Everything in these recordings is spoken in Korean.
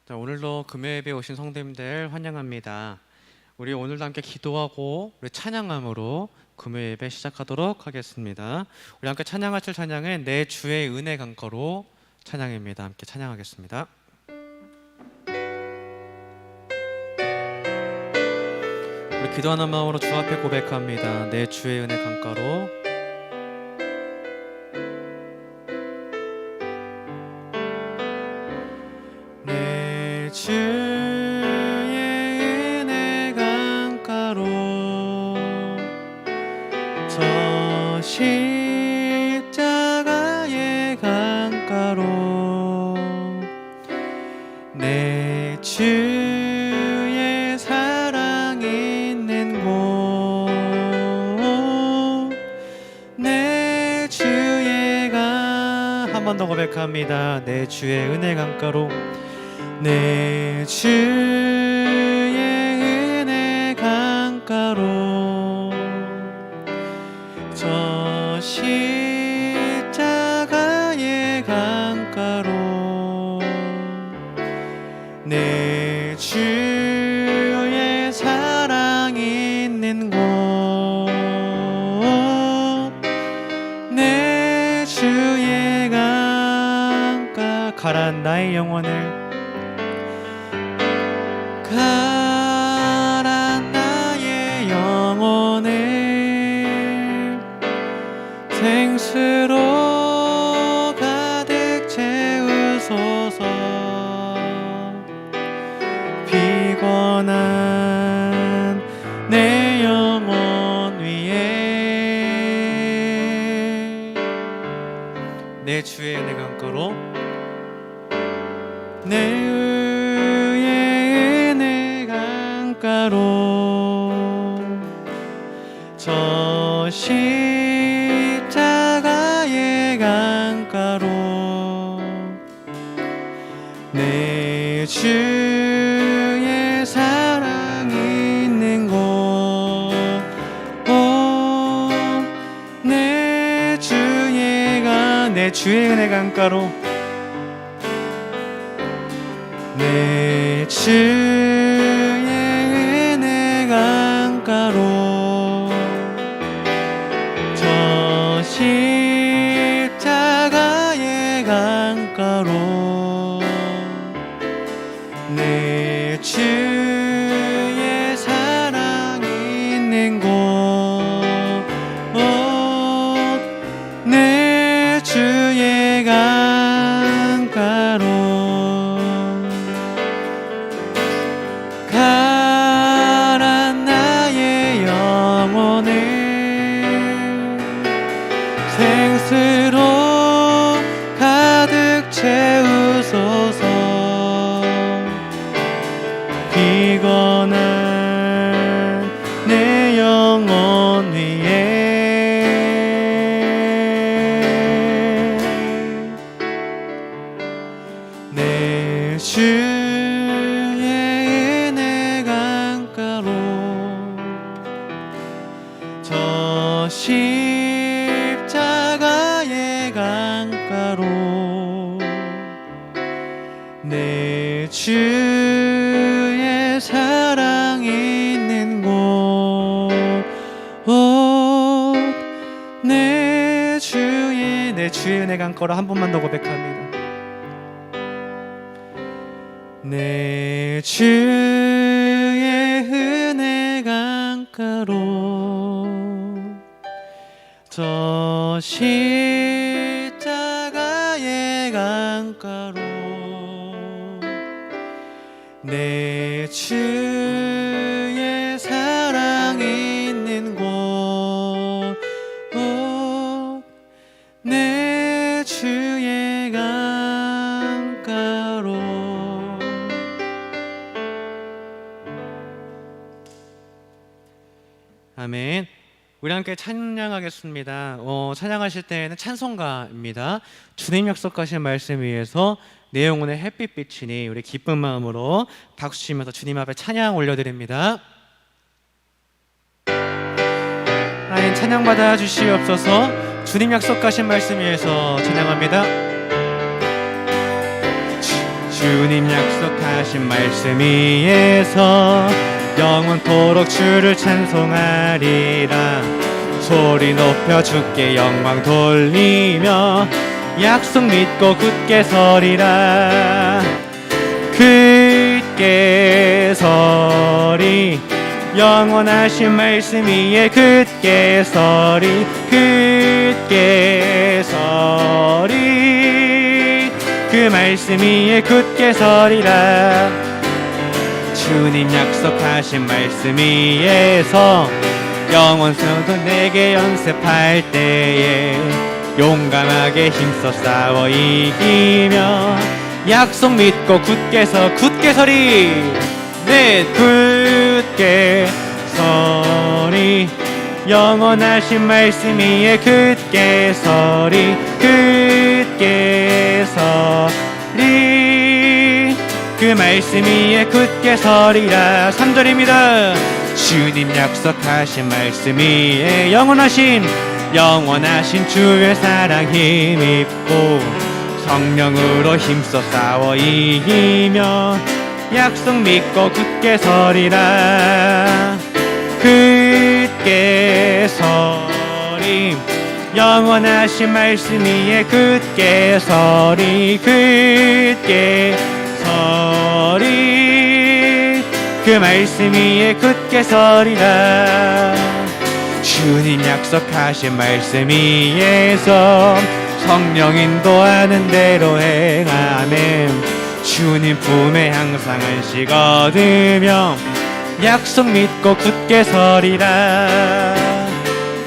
자, 오늘도 금요 예배에 오신 성도님들 환영합니다. 우리 오늘도 함께 기도하고 우리 찬양함으로 금요 예배 시작하도록 하겠습니다. 우리 함께 찬양하실 찬양은 내 주의 은혜 강가로 찬양입니다. 함께 찬양하겠습니다. 우리 기도하는 마음으로 주 앞에 고백합니다. 내 주의 은혜 강가로. 주의 은혜 강가로 저 십자가의 강가로 내 주의 사랑 있는 곳 내 주의 강 한 번 더 고백합니다. 내 주의 은혜 강가로 내 주의 은혜 강가로 저 십자가의 강가로 내 주의 사랑 있는 곳 내 주의 강가 가란 나의 영혼을 가란 나의 영혼을 생수로 가득 채우소서 피곤한 내 영혼 위에 내 주의 은혜 강가로 내 저 십자가의 강가로 내 주의 사랑 있는 곳 내 주의 은혜 강가로 내 주의 은혜 강가로 저 십자가의 강가로 내 주의 사랑 있는 곳 내 주의 강가로 가란 나의 영혼을 생수로 가득 채우소서 피곤한 내 영혼 위에 내 주의 은혜 강가로 저 십자가의 강가로 내 주의 사랑 있는 곳 내 주의 은혜 강가로 한 번만 더 고백합니다. 내 주의 은혜 강가로 저 십자가의 강가로 내 주의 사랑 있는 곳 내 주의 강가로 아멘. 우리 함께 찬양하겠습니다. 찬양하실 때에는 찬송가입니다. 주님 약속하신 말씀 위에서 내 영혼의 햇빛비치니 우리 기쁜 마음으로 박수 치면서 주님 앞에 찬양 올려드립니다. 하나님 찬양 받아 주시옵소서. 주님 약속하신 말씀 위에서 찬양합니다. 주님 약속하신 말씀 위에서 영원토록 주를 찬송하리라. 소리 높여 주께 영광 돌리며 약속 믿고 굳게 서리라. 굳게 서리 영원하신 말씀 위에 굳게 서리. 굳게 서리 그 말씀 위에 굳게 서리라. 주님 약속하신 말씀 위에서 영원성도 내게 연습할 때에 용감하게 힘써 싸워 이기며 약속 믿고 굳게 서리. 네, 굳게 서리 영원하신 말씀 위에 굳게 서리. 굳게 서리 그 말씀 위에 굳게 서리라. 3절입니다. 주님 약속하신 말씀 위에 영원하신 주의 사랑 힘입고 성령으로 힘써 싸워 이기며 약속 믿고 굳게 서리라. 굳게 서리 영원하신 말씀 위에 굳게 서리. 굳게 서리 그 말씀 위에 굳게 서리라. 주님 약속하신 말씀 위에서 성령 인도하는 대로 행하네. 주님 품에 항상 안식 얻으며 약속 믿고 굳게 서리라.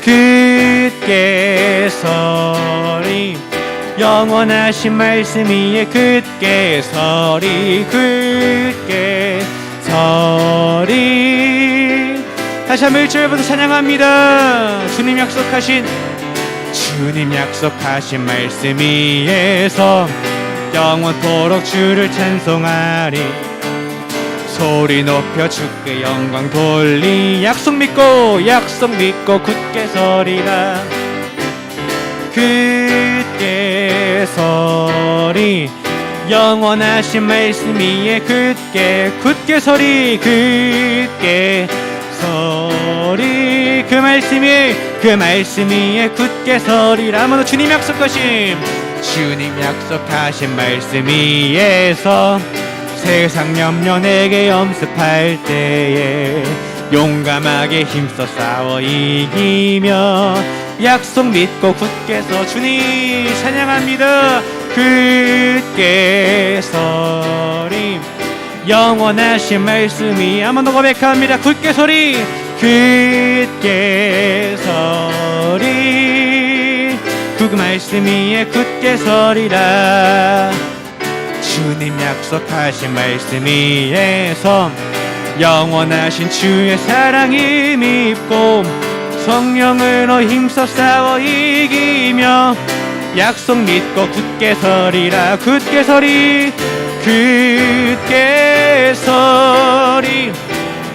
굳게 서리 영원하신 말씀 위에 굳게 서리. 굳게 서리 다시 한번 1절부터 찬양합니다. 주님 약속하신 말씀 위에서 영원토록 주를 찬송하리. 소리 높여 주께 영광 돌리 약속 믿고 굳게 서리라. 굳게 서리 영원하신 말씀 위에 굳게 서리. 굳게 서리 그 말씀 위에 굳게 서리라. 한번 더 주님 약속하신 말씀 위에서 세상 염려 내게 염습할 때에 용감하게 힘써 싸워 이기며 약속 믿고 굳게 서 주님 찬양합니다. 굳게 서리 영원하신 말씀이 한번 더 고백합니다. 굳게 서리. 굳게 서리 그 말씀 위에 굳게 서리라. 주님 약속하신 말씀 위에서 영원하신 주의 사랑 힘입고 성령으로 힘써 싸워 이기며 약속 믿고 굳게 서리라. 굳게 서리. 굳게 서리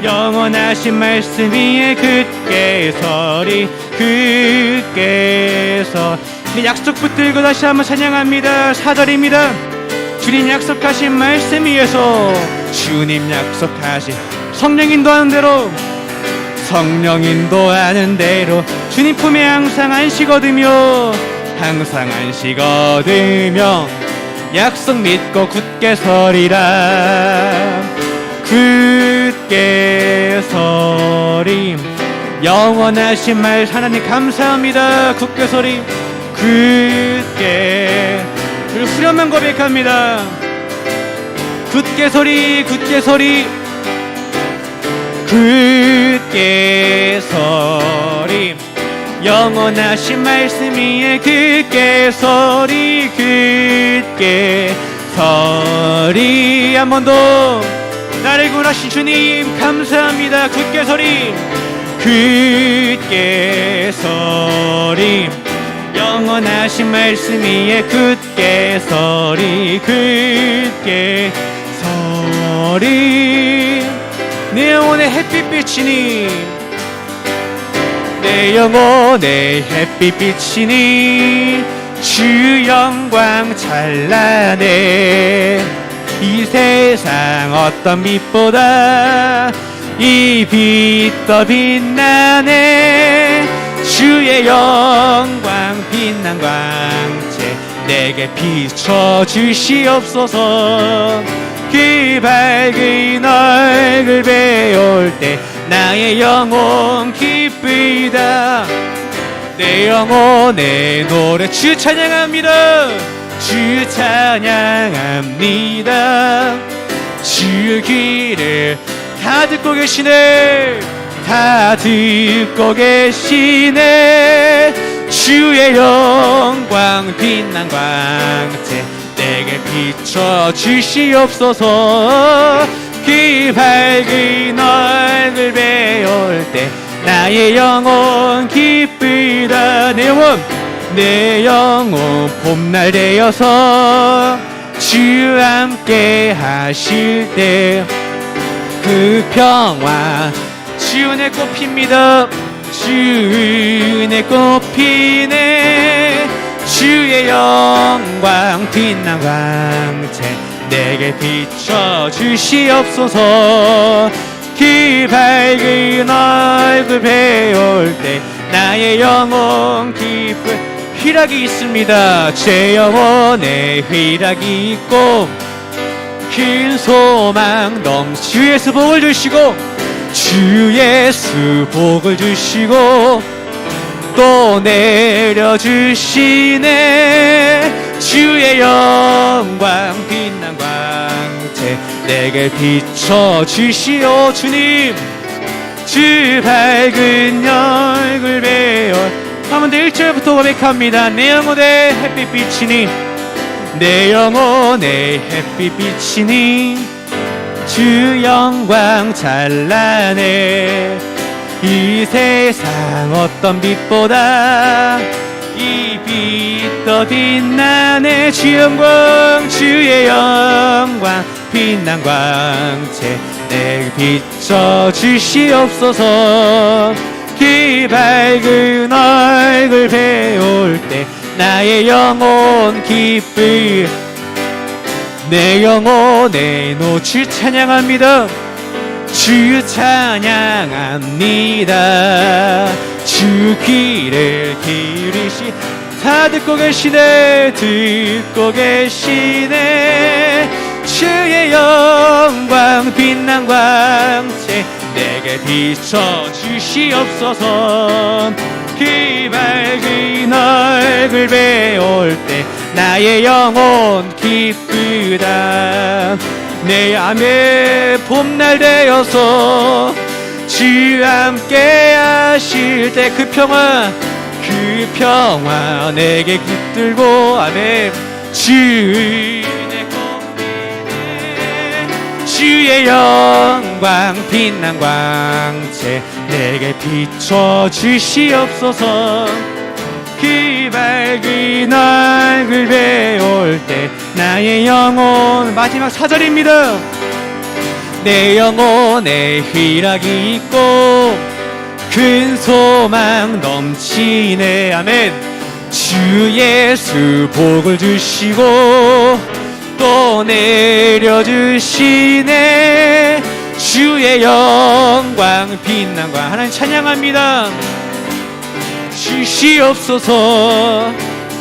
영원하신 말씀 위에 굳게 서리. 굳게 서리 약속 붙들고 다시 한번 찬양합니다. 4절입니다. 주님 약속하신 말씀 위에서 성령 인도하는 대로 주님 품에 항상 안식 얻으며 약속 믿고 굳게 서리라. 굳게 서리 영원하신 말 하나님 감사합니다. 굳게 서리. 굳게 우리 후렴만 고백합니다. 굳게 서리. 굳게 서리 굳게 서리 영원하신 말씀 위에 굳게 서리. 굳게 서리 한 번 더 나를 구원하신 주님 감사합니다. 굳게 서리. 굳게 서리 영원하신 말씀 위에 굳게 서리. 굳게 서리 내 영혼의 햇빛빛이니 내 영혼의 햇빛빛이니 주 영광 찬란해 이 세상 어떤 빛보다 이 빛 더 빛나네. 주의 영광 빛난 광채 내게 비춰주시옵소서. 그 밝은 얼굴 배울 때 나의 영혼 기쁘다. 내 영혼의 노래 주 찬양합니다. 주 찬양합니다. 주 귀를 다 듣고 계시네. 다 듣고 계시네. 주의 영광 빛난 광채 내게 비춰주시옵소서. 그 밝은 얼굴 배울 때 나의 영혼 기쁘다. 내 영혼 봄날 되어서 주 함께 하실 때 그 평화 주 은혜 꽃핍니다. 주 은혜 꽃피네. 주의 영광 빛난 광채 내게 비춰주시옵소서. 그 밝은 얼굴 배울 때 나의 영혼 기쁜 희락이 있습니다. 제 영혼에 희락이 있고 큰 소망 주 예수 복을 주시고 주 예수 복을 주시고 또 내려주시네. 주의 영광 빛난 광채 내게 비춰주시오. 주님 주 밝은 얼굴 배울 한번 더 1절부터 고백합니다. 내 영혼에 햇빛 비치니 내 영혼에 햇빛 비치니 주 영광 찬란해. 이 세상 어떤 빛보다 이 빛 더 빛나네. 주 영광 주의 영광 빛난 광채 내게 비춰주시옵소서. 그 밝은 얼굴 배울 때 나의 영혼 기쁘 내 영혼의 노주 찬양합니다. 주 찬양합니다. 주 귀를 기울이시 다 듣고 계시네. 듣고 계시네. 주의 영광 빛난 광채 내게 비춰주시옵소서. 그 밝은 얼굴 배울 때 나의 영혼 기쁘다. 내 안에 봄날 되어서 주 함께 하실 때 그 평화 내게 깃들고 아멘. 주의 꽃피네. 주의 영광 빛난 광채 내게 비춰주시옵소서. 그 밝은 얼굴 배울 때 나의 영혼 마지막 4절입니다. 내 영혼에 희락이 있고 큰 소망 넘치네. 아멘. 주 예수 복을 주시고 또 내려주시네. 주의 영광 빛난 광 하나님 찬양합니다. 주시옵소서.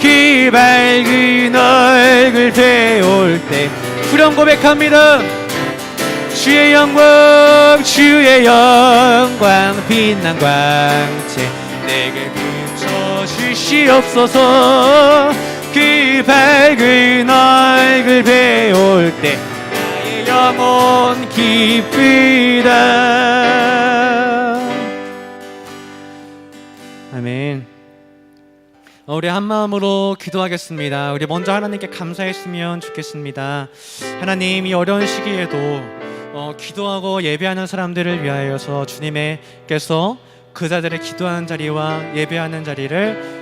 그 밝은 얼굴 배울 때 후렴 고백합니다. 주의 영광 빛난 광채 내게 비춰주시옵소서. 그 밝은 얼굴 배울 때 나의 영혼 기쁘다. 아멘. 우리 한 마음으로 기도하겠습니다. 우리 먼저 하나님께 감사했으면 좋겠습니다. 하나님, 이 어려운 시기에도 기도하고 예배하는 사람들을 위하여서 주님께서 그 자들의 기도하는 자리와 예배하는 자리를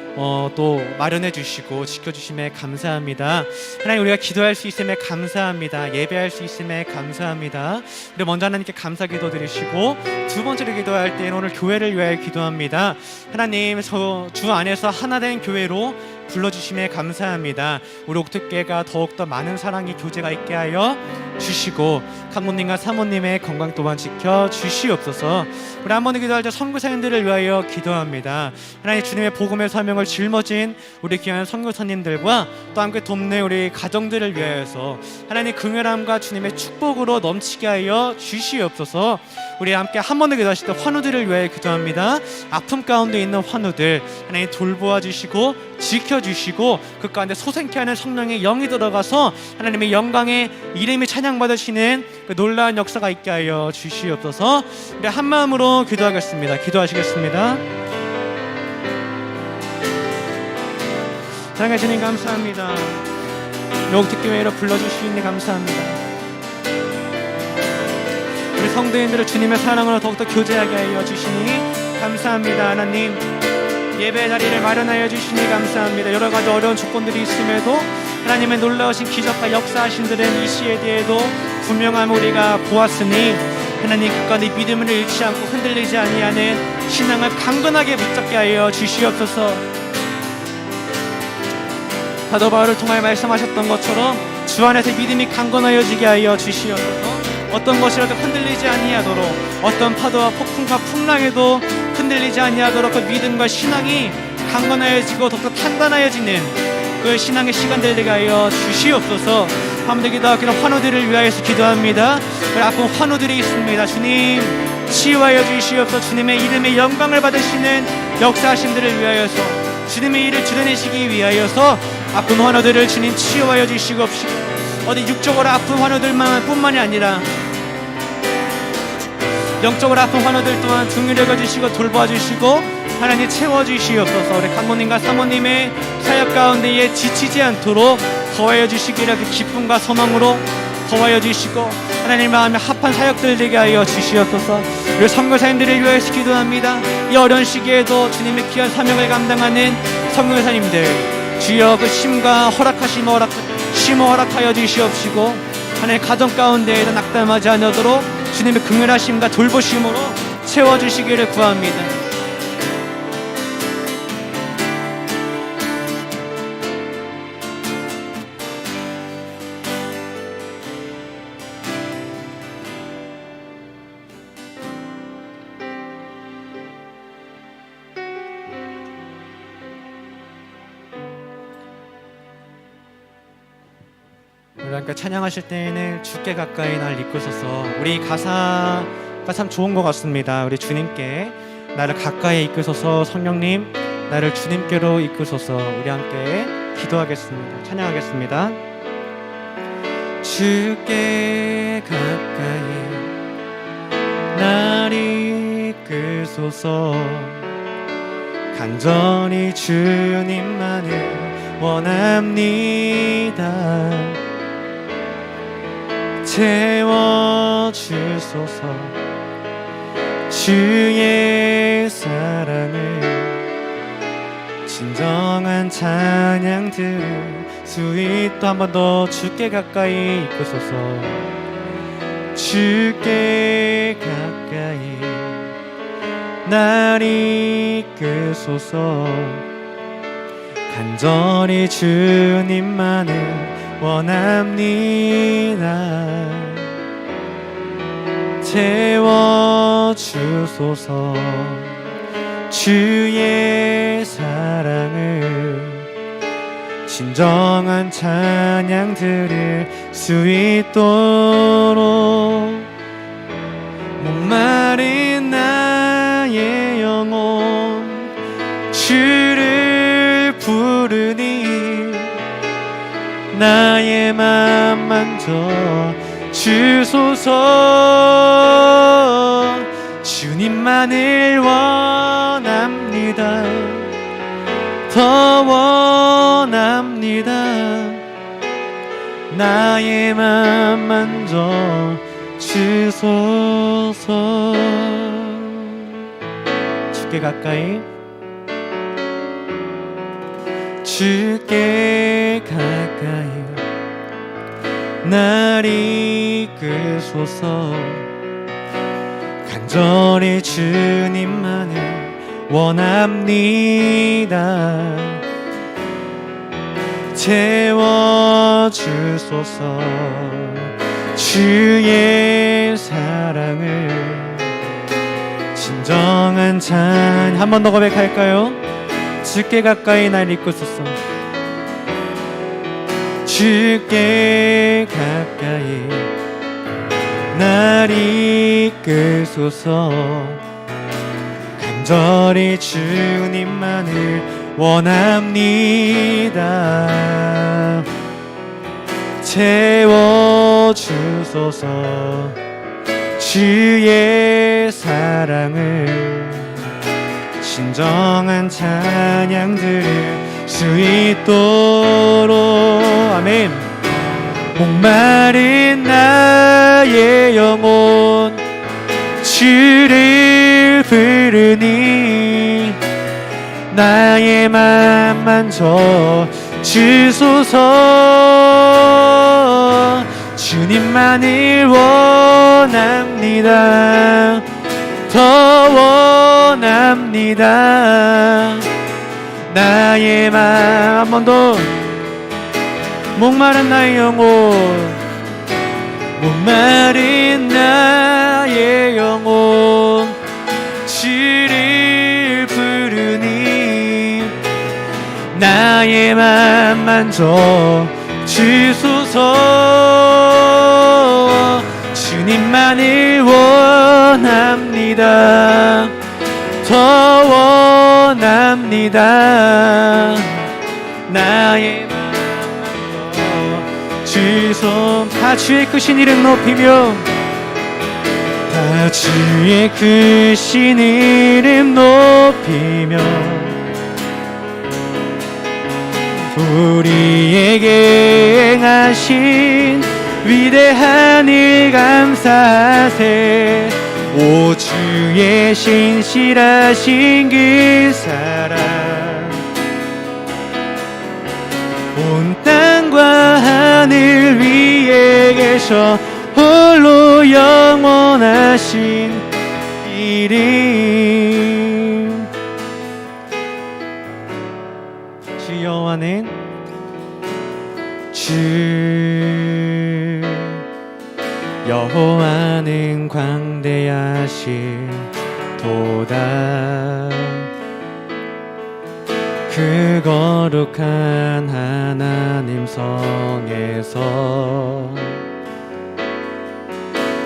또 마련해 주시고 지켜주심에 감사합니다. 하나님, 우리가 기도할 수 있음에 감사합니다. 예배할 수 있음에 감사합니다. 우리 먼저 하나님께 감사 기도 드리시고 두 번째로 기도할 때는 오늘 교회를 위하여 기도합니다. 하나님, 주 안에서 하나된 교회로 불러주심에 감사합니다. 우리 옥특교회가 더욱더 많은 사랑의 교제가 있게 하여 주시고 간모님과 사모님의 건강 또한 지켜 주시옵소서. 우리 한 번 더 기도할 때 선교사님들을 위하여 기도합니다. 하나님 주님의 복음의 사명을 짊어진 우리 귀한 선교사님들과 또 함께 돕는 우리 가정들을 위하여서 하나님 긍휼함과 주님의 축복으로 넘치게 하여 주시옵소서. 우리 함께 한 번 더 기도하실 때 환우들을 위하여 기도합니다. 아픔 가운데 있는 환우들 하나님 돌보아 주시고 지켜주시고 그 가운데 소생케 하는 성령의 영이 들어가서 하나님의 영광의 이름이 찬양받으시는 그 놀라운 역사가 있게 하여 주시옵소서. 우리 한 마음으로 기도하겠습니다. 기도하시겠습니다. 사랑하는 주님 감사합니다. 옥특교회로 불러주시니 감사합니다. 우리 성도인들을 주님의 사랑으로 더욱더 교제하게 하여 주시니 감사합니다. 하나님 예배 자리를 마련하여 주시니 감사합니다. 여러 가지 어려운 조건들이 있음에도 하나님의 놀라우신 기적과 역사하신 들은 이 시에대에도 분명함 우리가 보았으니 하나님 그 가운데 믿음을 잃지 않고 흔들리지 아니하는 신앙을 강건하게 붙잡게 하여 주시옵소서. 사도 바울을 통하여 말씀하셨던 것처럼 주 안에서 믿음이 강건하여지게 하여 주시옵소서. 어떤 것이라도 흔들리지 아니하도록 어떤 파도와 폭풍과 풍랑에도 흔들리지 아니하도록 그 믿음과 신앙이 강건하여지고 더욱더 탄단하여지는 그 신앙의 시간들 되게 하여 주시옵소서. 한번 기도하고 환우들을 위하여서 기도합니다. 우리 아픈 환우들이 있습니다. 주님 치유하여 주시옵소서. 주님의 이름의 영광을 받으시는 역사하심들을 위하여서 주님의 일을 드러내시기 위하여서 아픈 환우들을 주님 치유하여 주시옵시고 어디 육적으로 아픈 환우들만 뿐만이 아니라 영적으로 아픈 환우들 또한 긍휼히 여겨주시고 돌봐주시고 하나님 채워주시옵소서. 우리 간모님과 사모님의 사역 가운데에 지치지 않도록 더하여 주시기를 그 기쁨과 소망으로 더하여 주시고 하나님 마음에 합한 사역들 되게 하여 주시옵소서. 우리 선교사님들을 위하여서 기도합니다. 이 어려운 시기에도 주님의 귀한 사명을 감당하는 선교사님들 주여 그 심과 심을 허락하여 주시옵시고 하나님 가정 가운데에도 낙담하지 않도록 주님의 긍휼하심과 돌보심으로 채워주시기를 구합니다. 그러니까 찬양하실 때에는 주께 가까이 날 이끄소서. 우리 가사가 참 좋은 것 같습니다. 우리 주님께 나를 가까이 이끄소서. 성령님 나를 주님께로 이끄소서. 우리 함께 기도하겠습니다. 찬양하겠습니다. 주께 가까이 날 이끄소서. 간절히 주님만을 원합니다. 채워주소서. 주의 사랑을 진정한 찬양 들을 수 있도록 한 번 더 주께 가까이 이끄소서. 주께 가까이 날 이끄소서. 간절히 주님만을 원합니다. 채워주소서. 주의 사랑을 진정한 찬양 들을 수 있도록 목마른 나의 영혼 주를 부르니 나의 맘 만져 주소서. 주님만을 원합니다. 더 원합니다. 나의 맘 만져 주소서. 주께 가까이 주께 가까이 날 이끄소서. 간절히 주님만을 원합니다. 채워주소서. 주의 사랑을 진정한 찬양 한 번 더 고백할까요? 주께 가까이 날 이끄소서. 주께 가까이 날 이끄소서. 간절히 주님만을 원합니다. 채워주소서. 주의 사랑을 진정한 찬양 들을 수 있도록. 아멘. 목마른 나의 영혼 주를 부르니 나의 맘 만져 주소서. 주님만을 원합니다. 더 원합니다. 나의 맘 한 번 더. 목마른 나의 영혼, 목마른 나의 영혼 주를 부르니 나의 맘 만져 주소서. 주님만을 원합니다. 더 원합니다. 나의 맘 만져 주소. 다 주의 크신 이름 높이며, 다 주의 크신 이름 높이며 우리에게 행하신 위대한 일 감사하세. 오 주의 신실하신 그 사랑 온 땅과 하늘 위에 계셔 홀로 영원하신 이름. 주 여호와는 주 여호와는 광대하시도다. 그 거룩한 하나님 성에서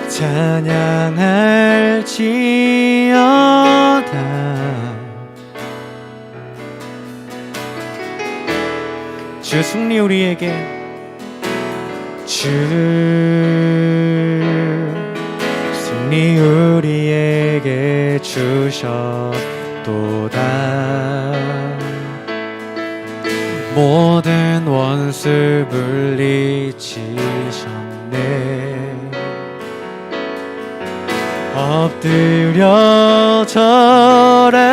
찬양할지어다. 주 승리 우리에게, 주 승리 우리에게 주셨도다. 모든 원수 물리치셨네. 엎드려 절하네.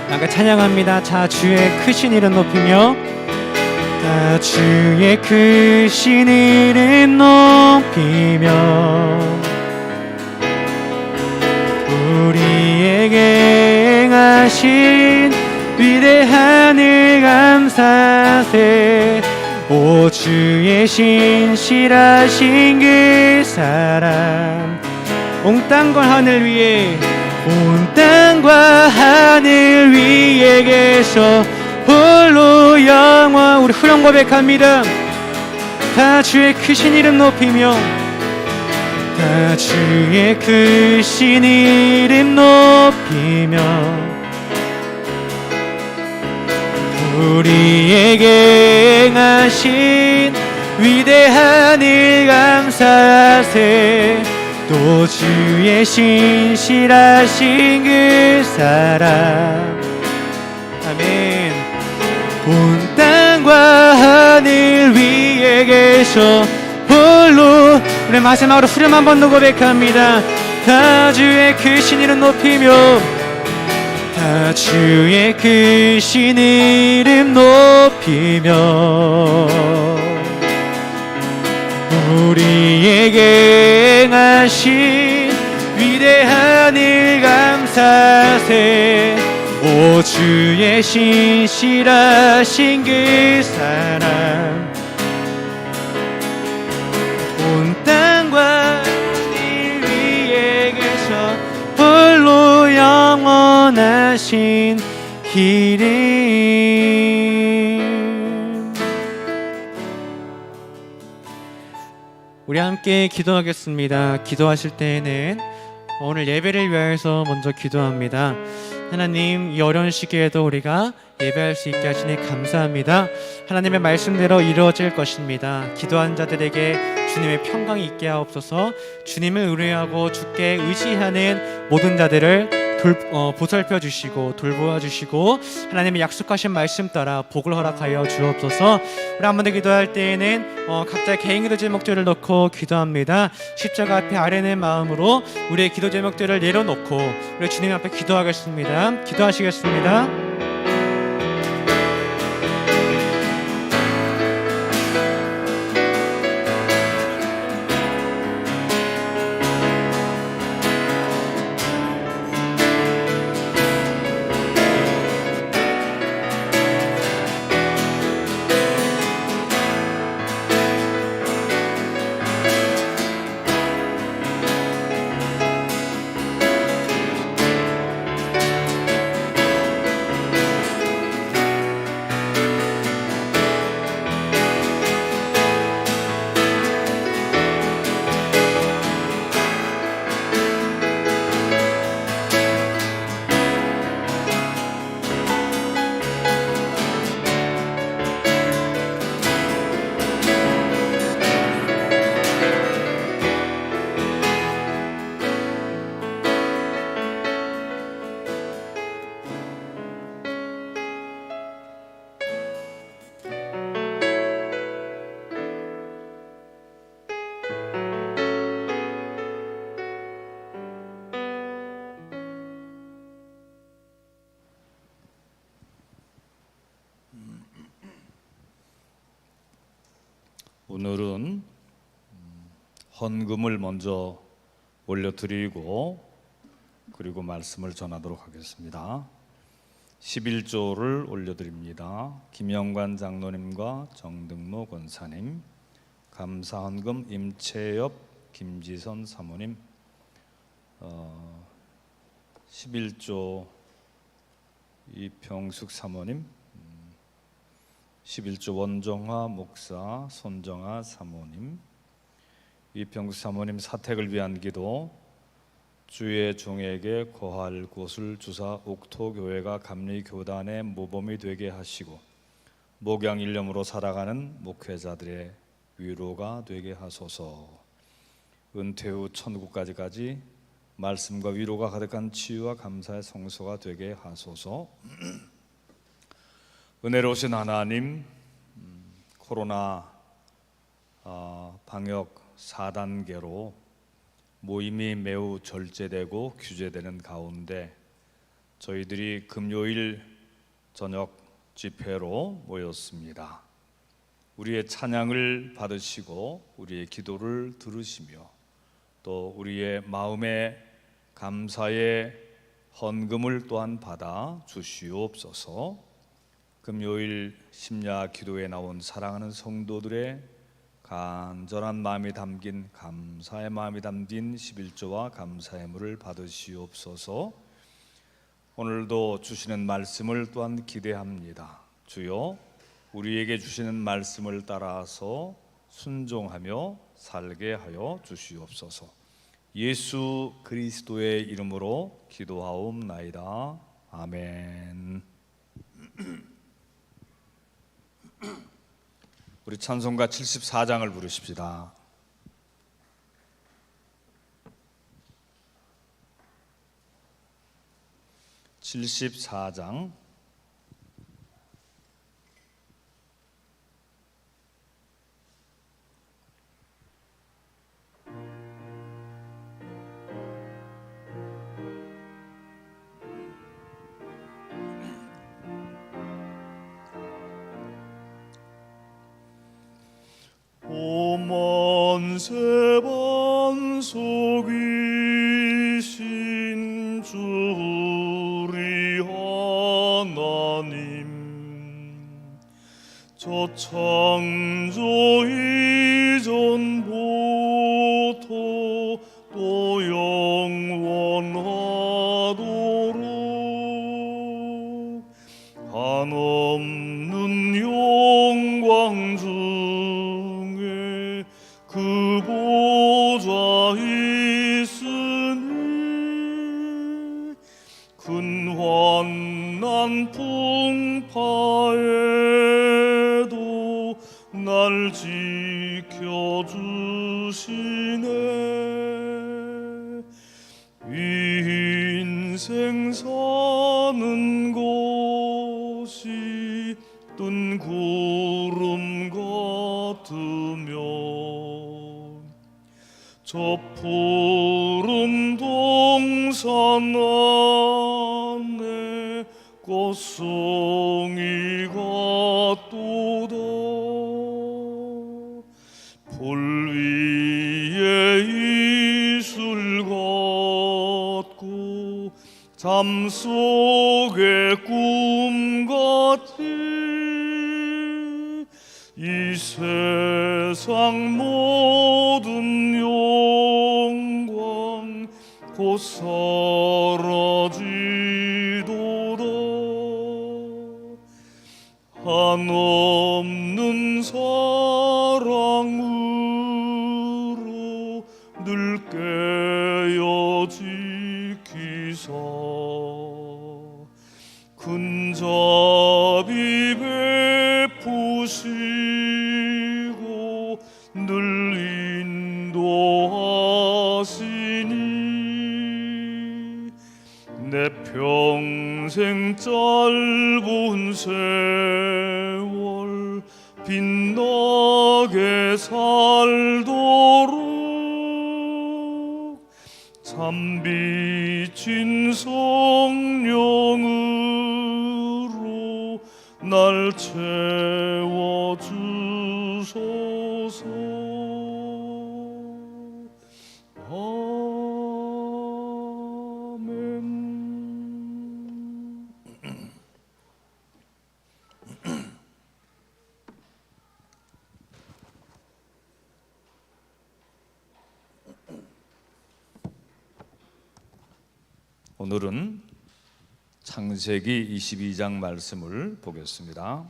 나가 찬양합니다. 자 주의 크신 이름 높이며, 다 주의 크신 이름 높이며 우리에게 행하신 위대한 일 감사하세. 오 주의 신실하신 그 사랑 온 땅과 하늘 위에, 온 땅과 하늘 위에 계셔 홀로 영원. 우리 후렴 고백합니다. 다 주의 크신 이름 높이며, 다 주의 크신 이름 높이며 우리에게 행하신 위대한 일 감사하세. 또 주의 신실하신 그 사랑. 아멘. 온 땅과 하늘 위에 계셔 홀로. 우리 마지막으로 후렴 한 번 더 고백합니다. 다 주의 크신 이름 높이며, 다 주의 크신 이름 높이며 우리에게 행하신 위대한 일 감사하세. 오 주의 신실하신 그 사랑 온 땅과 이 위에 계셔 홀로 영원하신 기름. 우리 함께 기도하겠습니다. 기도하실 때에는 오늘 예배를 위하여서 먼저 기도합니다. 하나님, 이 어려운 시기에도 우리가 예배할 수 있게 하시니 감사합니다. 하나님의 말씀대로 이루어질 것입니다. 기도한 자들에게 주님의 평강이 있게 하옵소서. 주님을 의뢰하고 주께 의지하는 모든 자들을 보살펴 주시고 돌보아 주시고 하나님의 약속하신 말씀 따라 복을 허락하여 주옵소서. 우리 한 번 더 기도할 때에는 각자 개인 기도 제목들을 넣고 기도합니다. 십자가 앞에 아뢰는 마음으로 우리의 기도 제목들을 내려놓고 우리 주님 앞에 기도하겠습니다. 기도하시겠습니다. 오늘은 헌금을 먼저 올려드리고 그리고 말씀을 전하도록 하겠습니다. 11조를 올려드립니다. 김영관 장로님과 정등모 권사님, 감사헌금 임채엽 김지선 사모님, 11조 이평숙 사모님, 11조 원정화 목사, 손정아 사모님, 이평숙 사모님 사택을 위한 기도, 주의 종에게 거할 곳을 주사 옥토교회가 감리교단의 모범이 되게 하시고 목양 일념으로 살아가는 목회자들의 위로가 되게 하소서. 은퇴 후 천국까지까지 말씀과 위로가 가득한 치유와 감사의 성소가 되게 하소서. 은혜로우신 하나님, 코로나 방역 4단계로 모임이 매우 절제되고 규제되는 가운데 저희들이 금요일 저녁 집회로 모였습니다. 우리의 찬양을 받으시고 우리의 기도를 들으시며 또 우리의 마음의 감사의 헌금을 또한 받아 주시옵소서. 금요일 심야 기도에 나온 사랑하는 성도들의 간절한 마음이 담긴 감사의 마음이 담긴 11조와 감사의 물을 받으시옵소서. 오늘도 주시는 말씀을 또한 기대합니다. 주여, 우리에게 주시는 말씀을 따라서 순종하며 살게 하여 주시옵소서. 예수 그리스도의 이름으로 기도하옵나이다. 아멘. 우리 찬송가 74장을 부르십시다. (74장) 오만세 반석이신 주 우리 하나님, 창조 이전부터 또 영원하도록 한없는 영광 중에 그 보좌 있으니 큰 환난 풍파에도 날 지켜주시네. 이 인생 사는 곳이 뜬 구름 같으며 저 푸른 동산 안에 꽃송이 같도다. 풀 위에 이슬 같고 잠속의 꿈 같이 이 세상 모든 영광 곧 사라지도다. 한없는 사랑으로 늘 깨어 지키사 큰 자비 베푸시고 늘 인도하시니 내 평생 짧은 세월 빛나게 살도록 참 비친 성령으로 날 채워주소서. 아멘. 오늘은 창세기 22장 말씀을 보겠습니다.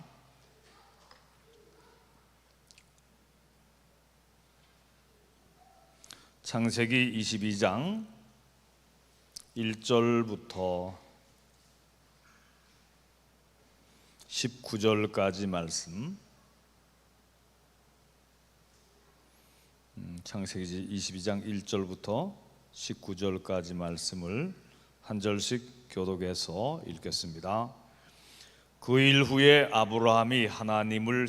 창세기 22장 1절부터 19절까지 말씀. 창세기 22장 1절부터 19절까지 말씀을 한 절씩 교독해서 읽겠습니다. 그 일 후에 아브라함이 하나님이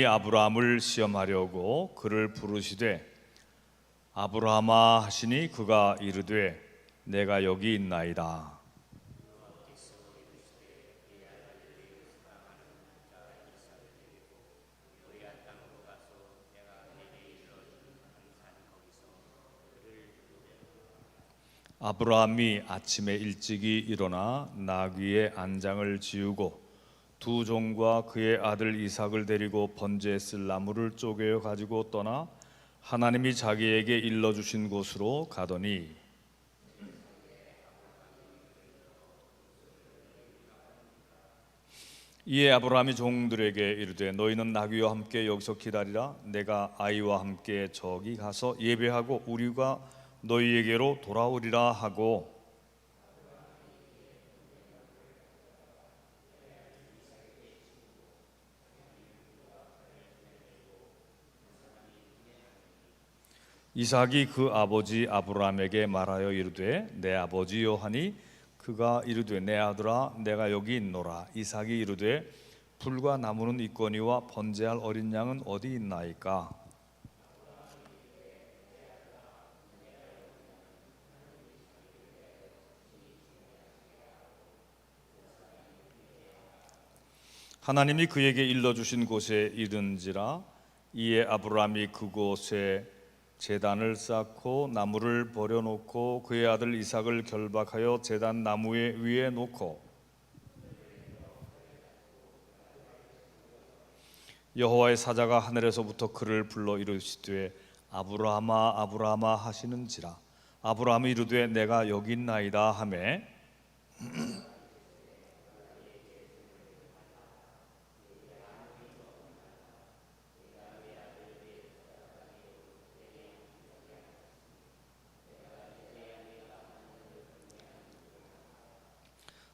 아브라함을 시험하려고 그를 부르시되 아브라함아 하시니 그가 이르되 내가 여기 있나이다. 아브라함이 아침에 일찍이 일어나 나귀의 안장을 지우고 두 종과 그의 아들 이삭을 데리고 번제에 쓸 나무를 쪼개어 가지고 떠나 하나님이 자기에게 일러주신 곳으로 가더니 이에 아브라함이 종들에게 이르되 너희는 나귀와 함께 여기서 기다리라. 내가 아이와 함께 저기 가서 예배하고 우리가 너희에게로 돌아오리라 하고 이삭이 그 아버지 아브라함에게 말하여 이르되 내 아버지요 하니 그가 이르되 내 아들아 내가 여기 있노라. 이삭이 이르되 불과 나무는 있거니와 번제할 어린 양은 어디 있나이까. 하나님이 그에게 일러주신 곳에 이른지라. 이에 아브라함이 그곳에 제단을 쌓고 나무를 버려놓고 그의 아들 이삭을 결박하여 제단 나무 위에 놓고 여호와의 사자가 하늘에서부터 그를 불러 이르시되 아브라함아 아브라함아 하시는지라. 아브라함이 이르되 내가 여기 있나이다 하매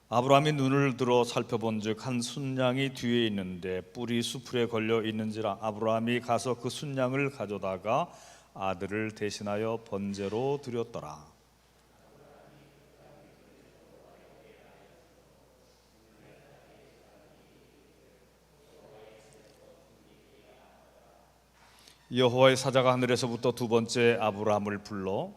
아브라함이 눈을 들어 살펴본즉 한 순양이 뒤에 있는데 뿔이 수풀에 걸려 있는지라. 아브라함이 가서 그 순양을 가져다가 아들을 대신하여 번제로 드렸더라. 여호와의 사자가 하늘에서부터 두 번째 아브라함을 불러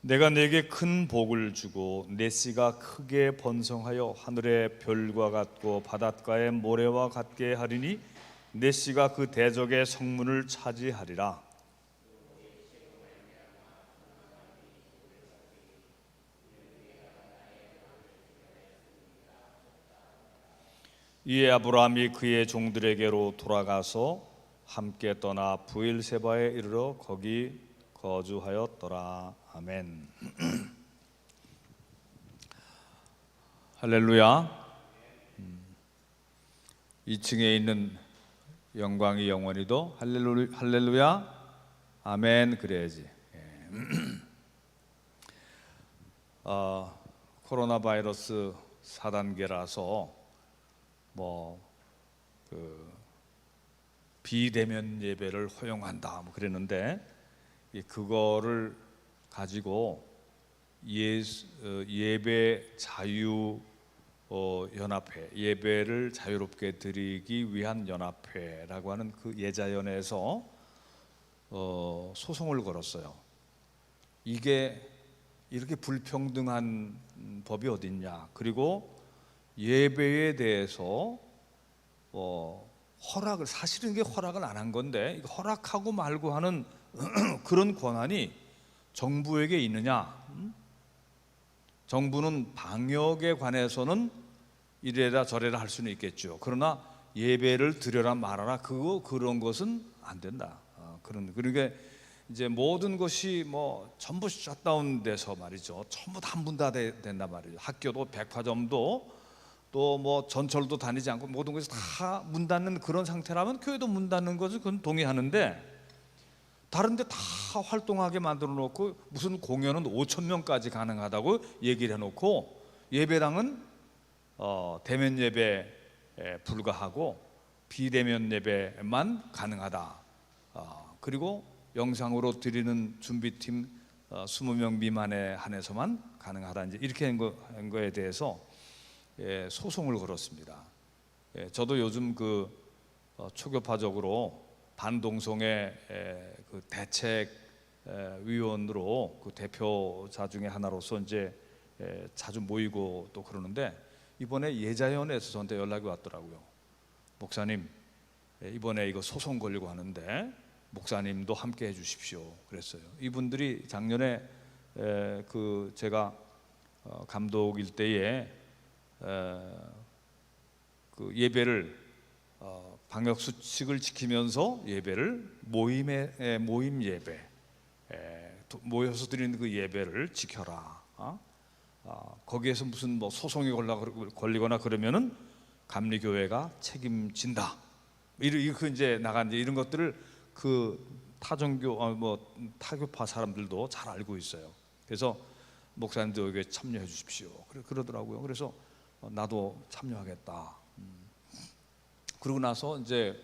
내가 네게 큰 복을 주고 네 씨가 크게 번성하여 하늘의 별과 같고 바닷가의 모래와 같게 하리니 네 씨가 그 대적의 성문을 차지하리라. 이에 아브라함이 그의 종들에게로 돌아가서 함께 떠나 부엘세바에 이르러 거기 거주하였더라. 아멘. 할렐루야. 2층에 있는 영광이 영원히도 할렐루야. 아멘 그래야지. 코로나 바이러스 4단계라서 비대면 예배를 허용한다 그랬는데 그거를 가지고 예배 자유 연합회, 예배를 자유롭게 드리기 위한 연합회라고 하는 그 예자연에서 소송을 걸었어요. 이게 이렇게 불평등한 법이 어딨냐. 그리고 예배에 대해서 허락을, 사실은 이게 허락을 안 한 건데 허락하고 말고 하는 그런 권한이 정부에게 있느냐? 정부는 방역에 관해서는 이래라 저래라 할 수는 있겠죠. 그러나 예배를 드려라 말아라 그런 것은 안 된다. 그러니까 이제 모든 것이 전부 셧다운돼서 말이죠. 전부 다 문 닫아야 된단 말이죠. 학교도 백화점도 또 전철도 다니지 않고 모든 것이 다 문 닫는 그런 상태라면 교회도 문 닫는 것을 그건 동의하는데 다른 데 다 활동하게 만들어 놓고 무슨 공연은 5천 명까지 가능하다고 얘기를 해놓고 예배당은 대면 예배에 불과하고 비대면 예배만 가능하다. 그리고 영상으로 드리는 준비팀 20명 미만에 한해서만 가능하다. 이제 이렇게 한 거에 대해서 소송을 걸었습니다. 저도 요즘 초교파적으로 반동성애 그 대책위원으로 그 대표자 중에 하나로서 이제 자주 모이고 또 그러는데 이번에 예자연에서 저한테 연락이 왔더라고요. 목사님, 이번에 이거 소송 걸려고 하는데 목사님도 함께 해주십시오. 그랬어요. 이분들이 작년에 제가 감독일 때에 그 예배를 방역 수칙을 지키면서 예배를 모임 예배 모여서 드리는 그 예배를 지켜라. 거기에서 무슨 소송이 걸리거나 그러면은 감리교회가 책임진다. 이렇게 이제 나간 이런 것들을 그 타종교 타교파 사람들도 잘 알고 있어요. 그래서 목사님도 여기에 참여해 주십시오. 그러더라고요. 그래서 나도 참여하겠다. 그러고 나서 이제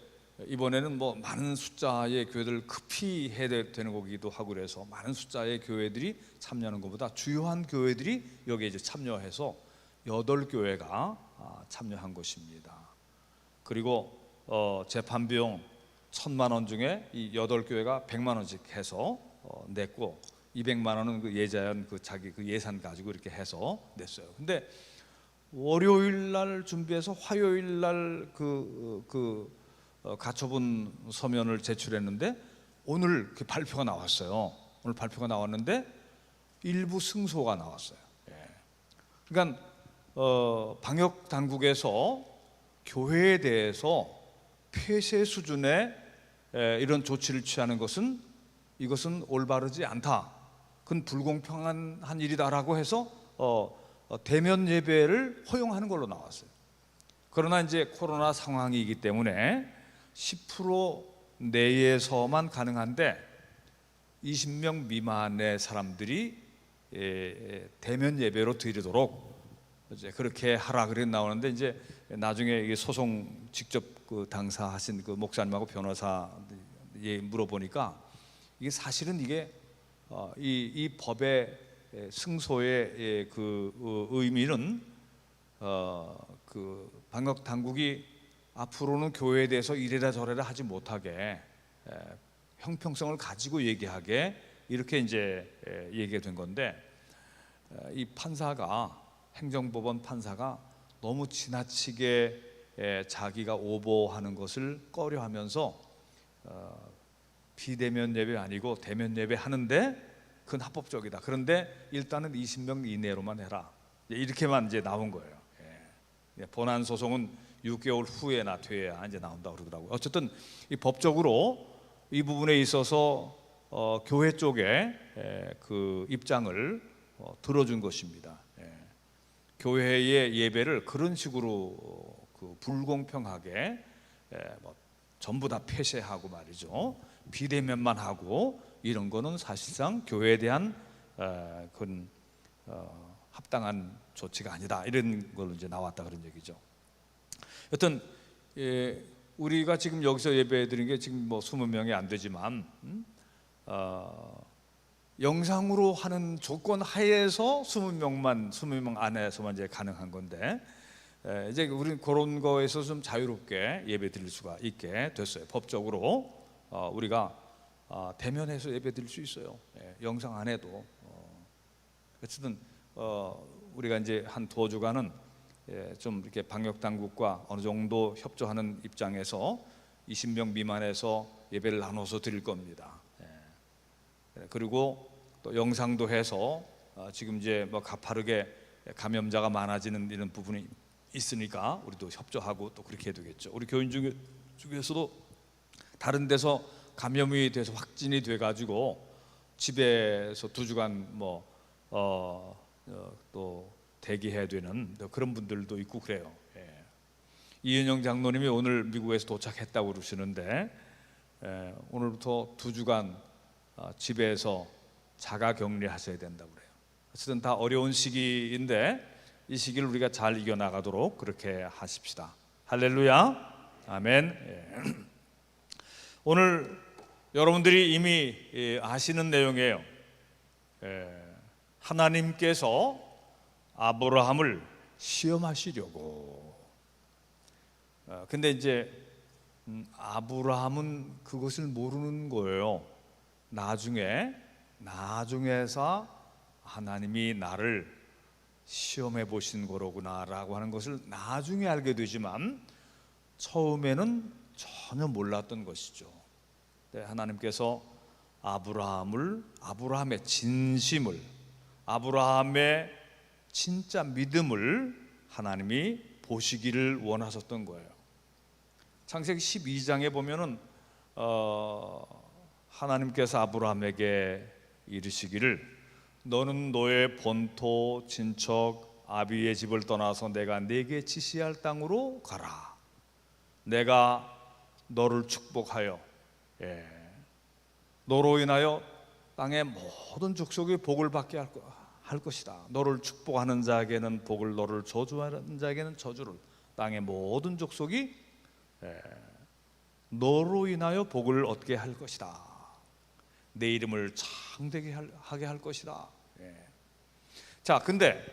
이번에는 많은 숫자의 교회들 급히 해야 되는 거기도 하고 그래서 많은 숫자의 교회들이 참여하는 것보다 주요한 교회들이 여기에 이제 참여해서 8교회가 참여한 것입니다. 그리고 재판 비용 1,000만 원 중에 이 8교회가 100만 원씩 해서 냈고 200만 원은 그 예자연 자기 예산 가지고 이렇게 해서 냈어요. 근데 월요일 날 준비해서 화요일 날 가처분 서면을 제출했는데 오늘 발표가 나왔어요. 오늘 발표가 나왔는데 일부 승소가 나왔어요. 그러니까 방역 당국에서 교회에 대해서 폐쇄 수준의 이런 조치를 취하는 것은 이것은 올바르지 않다. 그건 불공평한 한 일이다라고 해서 대면 예배를 허용하는 걸로 나왔어요. 그러나 이제 코로나 상황이기 때문에 10% 내에서만 가능한데 20명 미만의 사람들이 대면 예배로 드리도록 이제 그렇게 하라 그래 나오는데, 이제 나중에 이게 소송 직접 그 당사하신 그 목사님하고 변호사 물어보니까 이게 사실은 이게 이 법의 승소의 그 의미는 그 방역 당국이 앞으로는 교회에 대해서 이래라 저래라 하지 못하게 형평성을 가지고 얘기하게 이렇게 이제 얘기가 된 건데, 이 판사가, 행정법원 판사가 너무 지나치게 자기가 오버하는 것을 꺼려하면서 비대면 예배 아니고 대면 예배 하는데 그건 합법적이다. 그런데 일단은 20명 이내로만 해라. 이렇게만 이제 나온 거예요. 본안 소송은 6개월 후에나 돼야 이제 나온다 그러더라고요. 어쨌든 이 법적으로 이 부분에 있어서 교회 쪽에 그 입장을 들어준 것입니다. 교회의 예배를 그런 식으로 그 불공평하게 뭐 전부 다 폐쇄하고 말이죠, 비대면만 하고 이런 거는 사실상 교회에 대한 그런 합당한 조치가 아니다, 이런 걸로 이제 나왔다 그런 얘기죠. 여튼 우리가 지금 여기서 예배 드린 게 지금 뭐 20명이 안 되지만 영상으로 하는 조건 하에서 20명 안에서만 이제 가능한 건데, 이제 우리는 그런 거에서 좀 자유롭게 예배 드릴 수가 있게 됐어요. 법적으로 우리가 대면해서 예배 드릴 수 있어요. 영상 안 해도. 어쨌든 우리가 이제 한 두어 주간은 좀 이렇게 방역 당국과 어느 정도 협조하는 입장에서 20명 미만에서 예배를 나눠서 드릴 겁니다. 그리고 또 영상도 해서 지금 이제 뭐 가파르게 감염자가 많아지는 이런 부분이 있으니까 우리도 협조하고 또 그렇게 해야 되겠죠. 우리 교인 중에서도 다른 데서 감염이 돼서 확진이 돼가지고 집에서 2주간 또 대기해야 되는 그런 분들도 있고 그래요. 이은영 장로님이 오늘 미국에서 도착했다고 그러시는데 오늘부터 2주간 집에서 자가 격리하셔야 된다고 그래요. 어쨌든 다 어려운 시기인데 이 시기를 우리가 잘 이겨나가도록 그렇게 하십시다. 할렐루야, 아멘. 오늘 여러분들이 이미 아시는 내용이에요. 하나님께서 아브라함을 시험하시려고. 근데 이제 아브라함은 그것을 모르는 거예요. 나중에서 하나님이 나를 시험해 보신 거로구나라고 하는 것을 나중에 알게 되지만 처음에는 전혀 몰랐던 것이죠. 하나님께서 아브라함의 진심을, 아브라함의 진짜 믿음을 하나님이 보시기를 원하셨던 거예요. 창세기 12장에 보면은 하나님께서 아브라함에게 이르시기를 너는 너의 본토 친척 아비의 집을 떠나서 내가 네게 지시할 땅으로 가라. 내가 너를 축복하여 너로 인하여 땅의 모든 족속이 복을 받게 할 것이다. 너를 축복하는 자에게는 복을, 너를 저주하는 자에게는 저주를. 땅의 모든 족속이 너로 인하여 복을 얻게 할 것이다. 내 이름을 창대하게 할 것이다. 자, 근데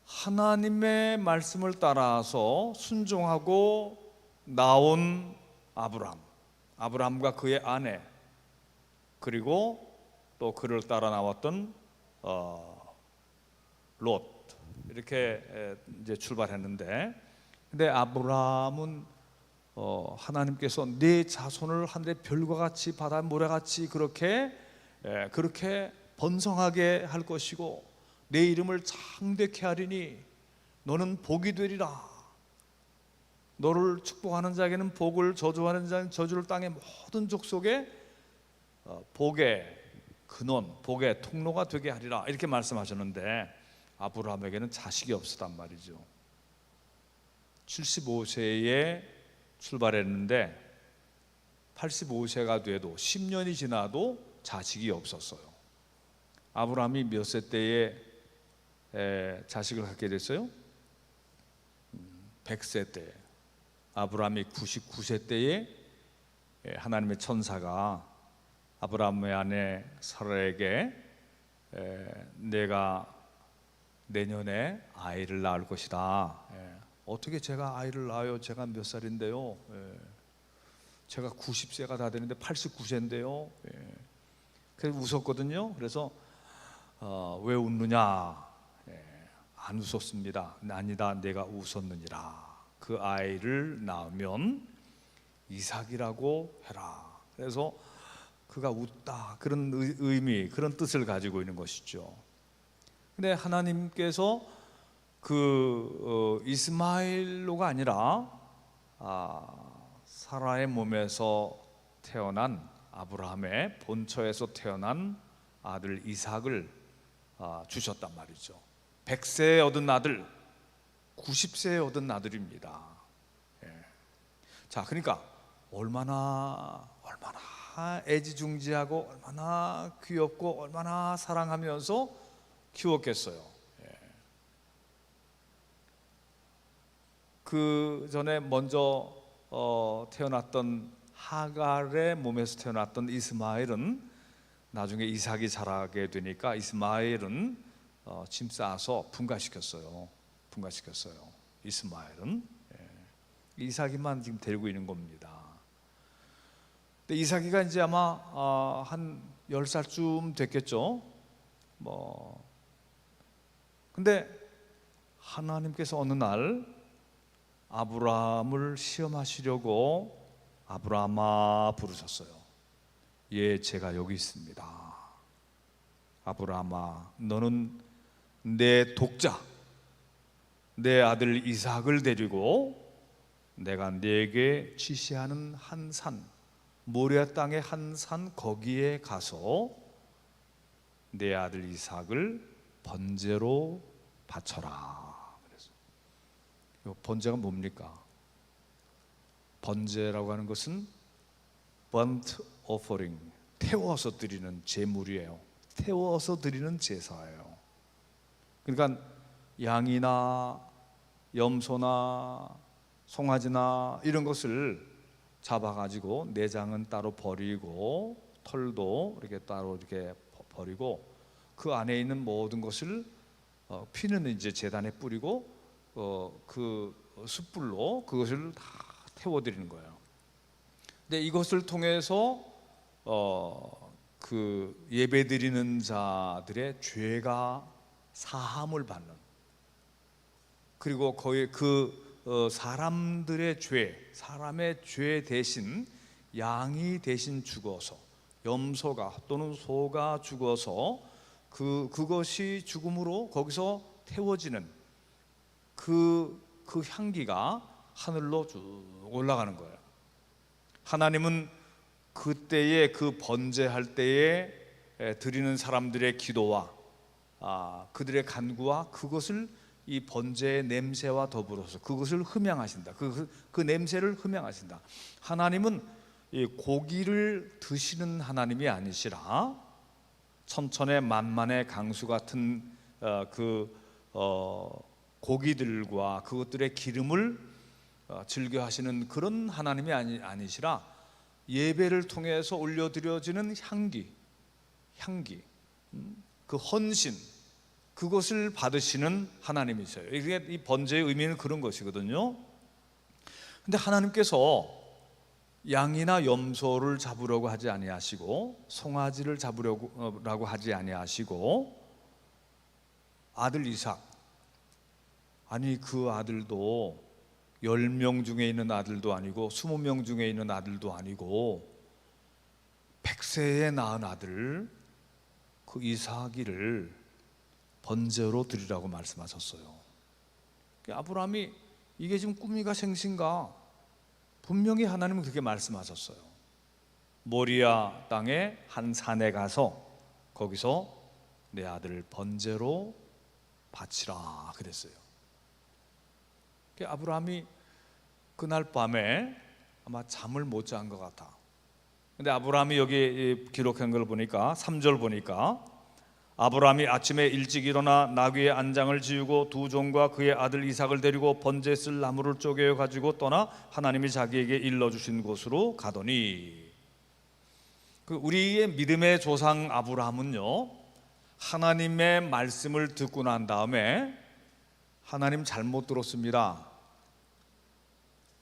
하나님의 말씀을 따라서 순종하고 나온 아브라함과 그의 아내, 그리고 또 그를 따라 나왔던 롯, 이렇게 이제 출발했는데, 근데 아브라함은 하나님께서 네 자손을 하늘의 별과 같이 바다 모래같이 그렇게 그렇게 번성하게 할 것이고 내 이름을 창대케 하리니 너는 복이 되리라. 너를 축복하는 자에게는 복을, 저주하는 자에게는 저주를, 땅의 모든 족속에 복의 근원, 복의 통로가 되게 하리라, 이렇게 말씀하셨는데 아브라함에게는 자식이 없었단 말이죠. 75세에 출발했는데 85세가 돼도 10년이 지나도 자식이 없었어요. 아브라함이 몇 세 때에 자식을 갖게 됐어요? 100세 때. 아브라함이 99세 때에 하나님의 천사가 아브라함의 아내 사라에게 내가 내년에 아이를 낳을 것이다. 어떻게 제가 아이를 낳아요? 제가 몇 살인데요? 제가 90세가 다 되는데 89세인데요. 그래서 웃었거든요. 그래서 왜 웃느냐? 안 웃었습니다. 아니다, 내가 웃었느니라. 그 아이를 낳으면 이삭이라고 해라. 그래서 그가 웃다, 그런 의미, 그런 뜻을 가지고 있는 것이죠. 근데 하나님께서 이스마엘로가 아니라 사라의 몸에서 태어난, 아브라함의 본처에서 태어난 아들 이삭을 주셨단 말이죠. 100세에 얻은 아들, 90세에 얻은 아들입니다. 자, 그러니까 얼마나 애지중지하고 얼마나 귀엽고 얼마나 사랑하면서 키웠겠어요. 그 전에 먼저 태어났던 하갈의 몸에서 태어났던 이스마엘은 나중에 이삭이 자라게 되니까 이스마엘은 짐 싸서 분가시켰어요. 이스마엘은 이삭이만 지금 데리고 있는 겁니다. 근데 이삭이가 이제 아마 한 10살쯤 됐겠죠. 근데 하나님께서 어느 날 아브라함을 시험하시려고 아브라함아 부르셨어요. 예, 제가 여기 있습니다. 아브라함아, 너는 내 독자, 내 아들 이삭을 데리고 내가 네게 지시하는 한 산, 모리아 땅의 한 산, 거기에 가서 내 아들 이삭을 번제로 바쳐라. 그래서 이 번제가 뭡니까? 번제라고 하는 것은 burnt offering, 태워서 드리는 제물이에요. 태워서 드리는 제사예요. 그러니까 양이나 염소나 송아지나 이런 것을 잡아가지고 내장은 따로 버리고 털도 이렇게 따로 이렇게 버리고 그 안에 있는 모든 것을 피는 이제 제단에 뿌리고 그 숯불로 그것을 다 태워드리는 거예요. 근데 이것을 통해서 그 예배드리는 자들의 죄가 사함을 받는, 그리고 거의 사람들의 죄, 사람의 죄 대신 양이 대신 죽어서, 염소가 또는 소가 죽어서 그것이 죽음으로 거기서 태워지는 그 향기가 하늘로 쭉 올라가는 거예요. 하나님은 그때에 그 번제할 때에 드리는 사람들의 기도와 그들의 간구와 그것을 이 번제의 냄새와 더불어서 그것을 흠양하신다. 그 냄새를 흠양하신다. 하나님은 이 고기를 드시는 하나님이 아니시라 천천의 만만의 강수 같은 고기들과 그것들의 기름을 즐겨 하시는 그런 하나님이 아니시라 예배를 통해서 올려드려지는 향기, 그 헌신, 그것을 받으시는 하나님이세요. 이게 이 번제의 의미는 그런 것이거든요. 근데 하나님께서 양이나 염소를 잡으려고 하지 아니하시고 송아지를 잡으려고 하지 아니하시고 아들 이삭, 아니 그 아들도 10명 중에 있는 아들도 아니고 20명 중에 있는 아들도 아니고 100세에 낳은 아들, 그 이삭이를 번제로 드리라고 말씀하셨어요. 아브라함이 이게 지금 꿈인가 생신가 분명히 하나님은 그렇게 말씀하셨어요. 모리아 땅에 한 산에 가서 거기서 내 아들을 번제로 바치라 그랬어요. 아브라함이 그날 밤에 아마 잠을 못 잔 것 같아. 근데 아브라함이 여기 기록한 걸 보니까 3절 보니까 아브라함이 아침에 일찍 일어나 나귀의 안장을 지우고 두 종과 그의 아들 이삭을 데리고 번제에 쓸 나무를 쪼개어 가지고 떠나 하나님이 자기에게 일러주신 곳으로 가더니, 우리의 믿음의 조상 아브라함은요, 하나님의 말씀을 듣고 난 다음에 하나님 잘못 들었습니다.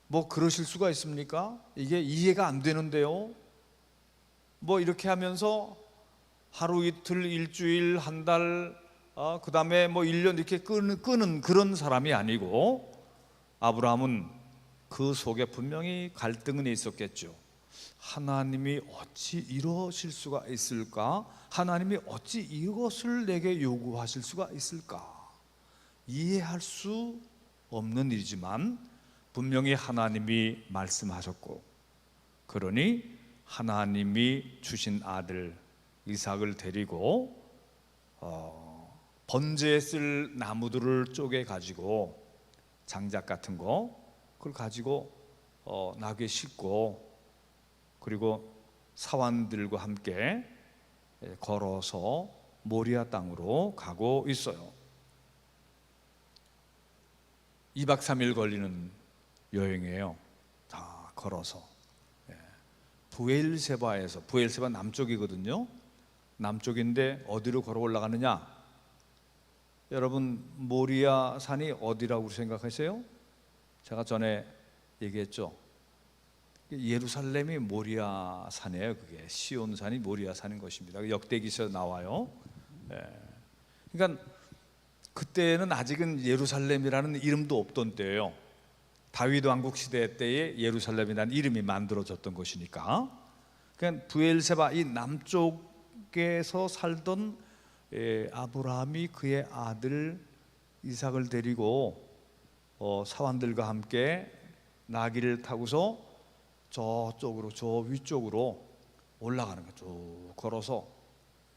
뭐 그러실 수가 있습니까? 이게 이해가 안 되는데요. 뭐 이렇게 하면서 하루 이틀 일주일 한 달 그 다음에 뭐 1년 이렇게 끄는 그런 사람이 아니고, 아브라함은 그 속에 분명히 갈등은 있었겠죠. 하나님이 어찌 이러실 수가 있을까? 하나님이 어찌 이것을 내게 요구하실 수가 있을까? 이해할 수 없는 일이지만 분명히 하나님이 말씀하셨고, 그러니 하나님이 주신 아들 이삭을 데리고 번제에 쓸 나무들을 쪼개 가지고, 장작 같은 거 그걸 가지고 나귀에 싣고, 그리고 사환들과 함께 걸어서 모리아 땅으로 가고 있어요. 2박 3일 걸리는 여행이에요. 다 걸어서. 부엘세바에서, 부엘세바 남쪽이거든요. 남쪽인데 어디로 걸어 올라가느냐? 여러분, 모리아 산이 어디라고 생각하세요? 제가 전에 얘기했죠. 예루살렘이 모리아 산이에요. 그게 시온 산이 모리아 산인 것입니다. 역대기서 나와요. 그러니까 그때는 아직은 예루살렘이라는 이름도 없던 때예요. 다윗 왕국 시대 때에 예루살렘이라는 이름이 만들어졌던 것이니까. 그러니까 부엘세바 이 남쪽에서 살던 아브라함이 그의 아들 이삭을 데리고 사환들과 함께 나귀를 타고서 저쪽으로, 저 위쪽으로 올라가는 거죠. 쭉 걸어서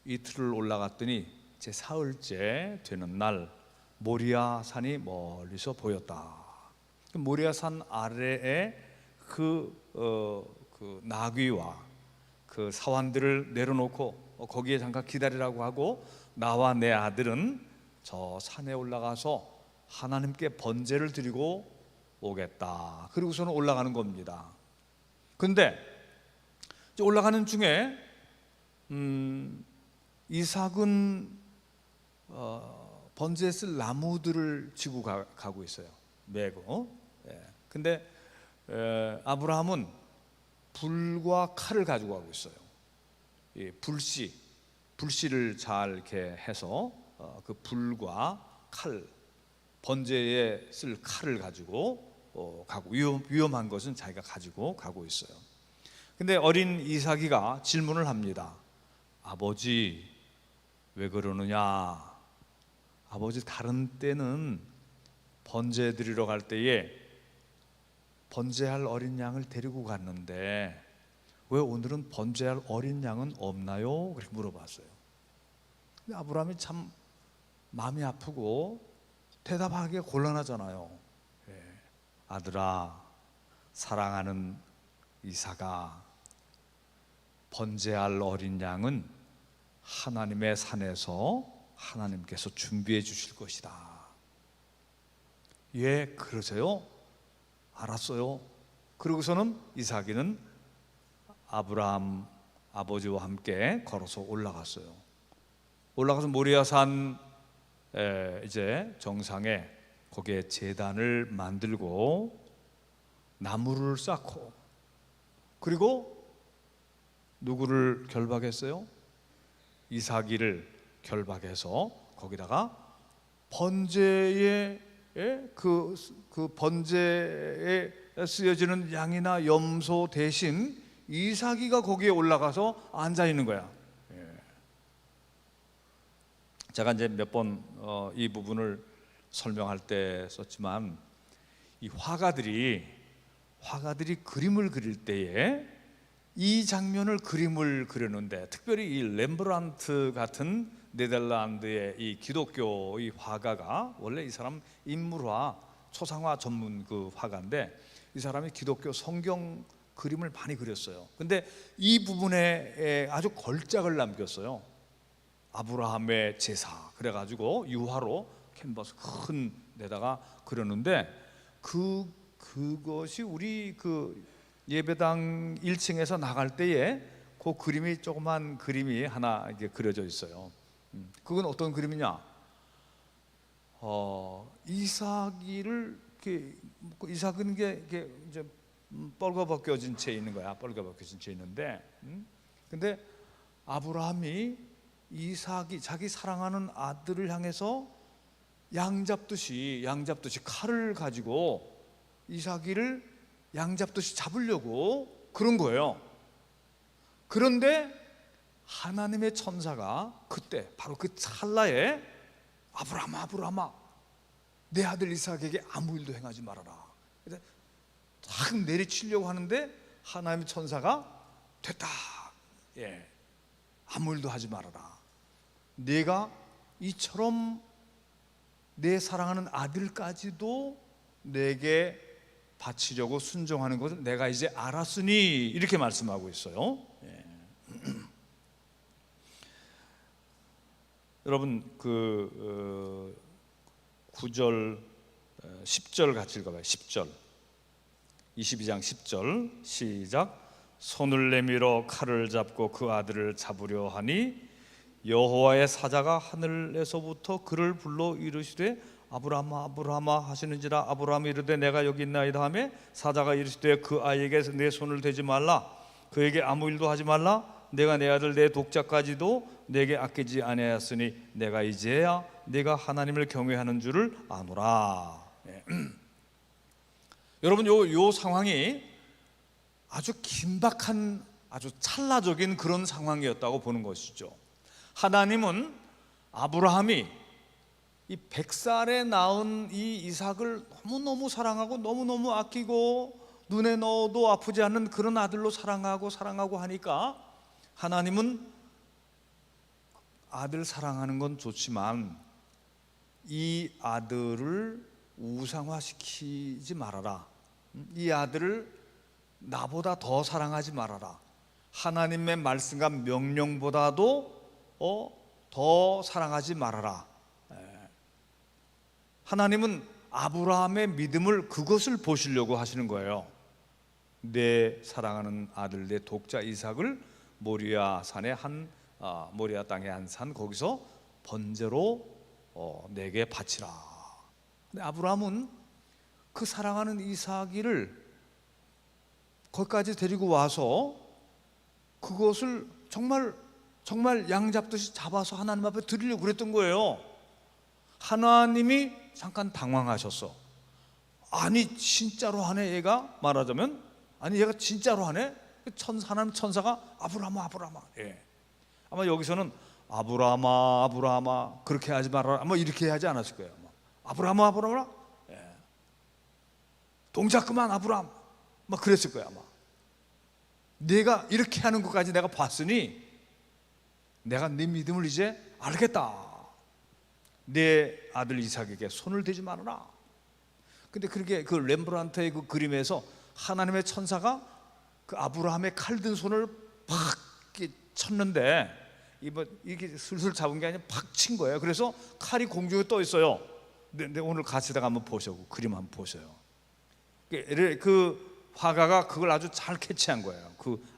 이틀을 올라갔더니 제 사흘째 되는 날 모리아 산이 멀리서 보였다. 모리아 산 아래에 그 나귀와 그 사환들을 내려놓고 거기에 잠깐 기다리라고 하고, 나와 내 아들은 저 산에 올라가서 하나님께 번제를 드리고 오겠다. 그리고서는 올라가는 겁니다. 근데 올라가는 중에 이삭은 번제에 쓸 나무들을 지고 가고 있어요. 메고. 근데 아브라함은 불과 칼을 가지고 가고 있어요. 불씨를 잘 이렇게 해서 그 불과 칼, 번제에 쓸 칼을 가지고 가고, 위험한 것은 자기가 가지고 가고 있어요. 근데 어린 이삭이가 질문을 합니다. 아버지, 왜 그러느냐? 아버지, 다른 때는 번제 드리러 갈 때에 번제할 어린 양을 데리고 갔는데 왜 오늘은 번제할 어린 양은 없나요? 그렇게 물어봤어요. 근데 아브라함이 참 마음이 아프고 대답하기가 곤란하잖아요. 아들아, 사랑하는 이삭아, 번제할 어린 양은 하나님의 산에서 하나님께서 준비해 주실 것이다. 예, 그러세요? 알았어요. 그러고서는 이삭이는 아브라함 아버지와 함께 걸어서 올라갔어요. 올라가서 모리아산 이제 정상에 거기에 제단을 만들고 나무를 쌓고, 그리고 누구를 결박했어요? 이삭이를 결박해서 거기다가 번제에 그 번제에 쓰여지는 양이나 염소 대신 이삭이가 거기에 올라가서 앉아 있는 거야. 제가 이제 몇 번 이 부분을 설명할 때 썼지만, 이 화가들이 그림을 그릴 때에 이 장면을 그림을 그렸는데, 특별히 이 렘브란트 같은 네덜란드의 이 기독교의 화가가, 원래 이 사람 인물화 초상화 전문 그 화가인데, 이 사람이 기독교 성경 그림을 많이 그렸어요. 근데 이 부분에 아주 걸작을 남겼어요. 아브라함의 제사 그래가지고 유화로 캔버스 큰 데다가 그렸는데, 그것이 우리 그 예배당 1층에서 나갈 때에 그 그림이, 조그만 그림이 하나 이게 그려져 있어요. 그건 어떤 그림이냐? 이삭이를 이렇게, 이삭은 이게 이제 뻘거벗겨진 채 있는 거야. 뻘거벗겨진 채 있는데, 근데 아브라함이 이삭이 자기 사랑하는 아들을 향해서 양잡듯이 칼을 가지고 이삭이를 양잡듯이 잡으려고 그런 거예요. 그런데 하나님의 천사가 그때 바로 그 찰나에 아브라함아 내 아들 이삭에게 아무 일도 행하지 말아라. 탁 내리치려고 하는데 하나님의 천사가 됐다. 아무 일도 하지 말아라. 내가 이처럼 내 사랑하는 아들까지도 내게 바치려고 순종하는 것을 내가 이제 알았으니, 이렇게 말씀하고 있어요. 여러분 그 9절 10절 같이 읽어봐요. 10절 22장 10절 시작. 손을 내밀어 칼을 잡고 그 아들을 잡으려 하니 여호와의 사자가 하늘에서부터 그를 불러 이르시되 아브라함아 아브라함아 하시는지라. 아브라함이 이르되 내가 여기 있나이다 하매 사자가 이르시되 그 아이에게 내 손을 대지 말라. 그에게 아무 일도 하지 말라. 내가 내 아들 내 독자까지도 내게 아끼지 아니하였으니 내가 이제야 내가 하나님을 경외하는 줄을 아노라. 여러분 요 상황이 아주 긴박한, 아주 찰나적인 그런 상황이었다고 보는 것이죠. 하나님은 아브라함이 이 100살에 낳은 이 이삭을 너무너무 사랑하고 너무너무 아끼고 눈에 넣어도 아프지 않는 그런 아들로 사랑하고 하니까, 하나님은 아들 사랑하는 건 좋지만 이 아들을 우상화시키지 말아라. 이 아들을 나보다 더 사랑하지 말아라. 하나님의 말씀과 명령보다도 더 사랑하지 말아라. 하나님은 아브라함의 믿음을, 그것을 보시려고 하시는 거예요. 내 사랑하는 아들, 내 독자 이삭을 모리아 산의 모리아 땅의 한 산, 거기서 번제로 내게 바치라. 근데 아브라함은 그 사랑하는 이삭이를 거기까지 데리고 와서 그것을 정말 양잡듯이 잡아서 하나님 앞에 드리려고 그랬던 거예요. 하나님이 잠깐 당황하셨어. 아니 진짜로 하네 얘가? 말하자면 아니 얘가 진짜로 하네? 하나님 천사가 아브라함아 아마 여기서는 아브라함아 그렇게 하지 말아라, 아마 이렇게 하지 않았을 거예요. 아브라함아 동작 그만 아브라함, 막 그랬을 거야. 아마 내가 이렇게 하는 것까지 내가 봤으니 내가 네 믿음을 이제 알겠다. 내 아들 이삭에게 손을 대지 말아라. 근데 그렇게 그 렘브란트의 그 그림에서 하나님의 천사가 그 아브라함의 칼든 손을 팍 쳤는데, 이게 슬슬 잡은 게 아니라 팍 친 거예요. 그래서 칼이 공중에 떠 있어요. 근데 오늘 같이다가 한번 보시고 그림 한번 보세요. 그 화가가 그걸 아주 잘 캐치한 거예요.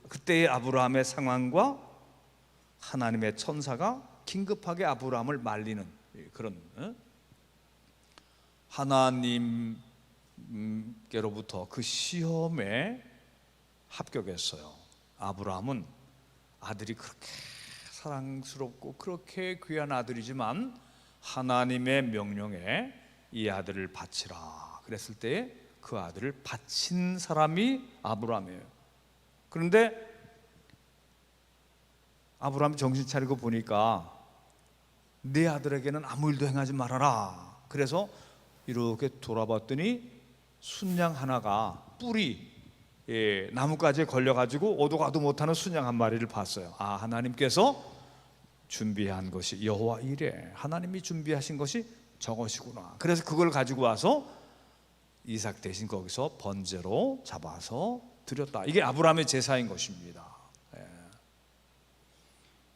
그때의 아브라함의 상황과 하나님의 천사가 긴급하게 아브라함을 말리는 그런, 하나님께로부터 그 시험에 합격했어요. 아브라함은 아들이 그렇게 사랑스럽고 그렇게 귀한 아들이지만 하나님의 명령에 이 아들을 바치라 그랬을 때 그 아들을 바친 사람이 아브라함이에요. 그런데 아브라함이 정신 차리고 보니까 내 아들에게는 아무 일도 행하지 말아라. 그래서 이렇게 돌아봤더니 순양 하나가 뿔이 나뭇가지에 걸려가지고 오도 가도 못하는 순양 한 마리를 봤어요. 아, 하나님께서 준비한 것이 여호와 이레, 하나님이 준비하신 것이 저것이구나. 그래서 그걸 가지고 와서 이삭 대신 거기서 번제로 잡아서 드렸다. 이게 아브라함의 제사인 것입니다.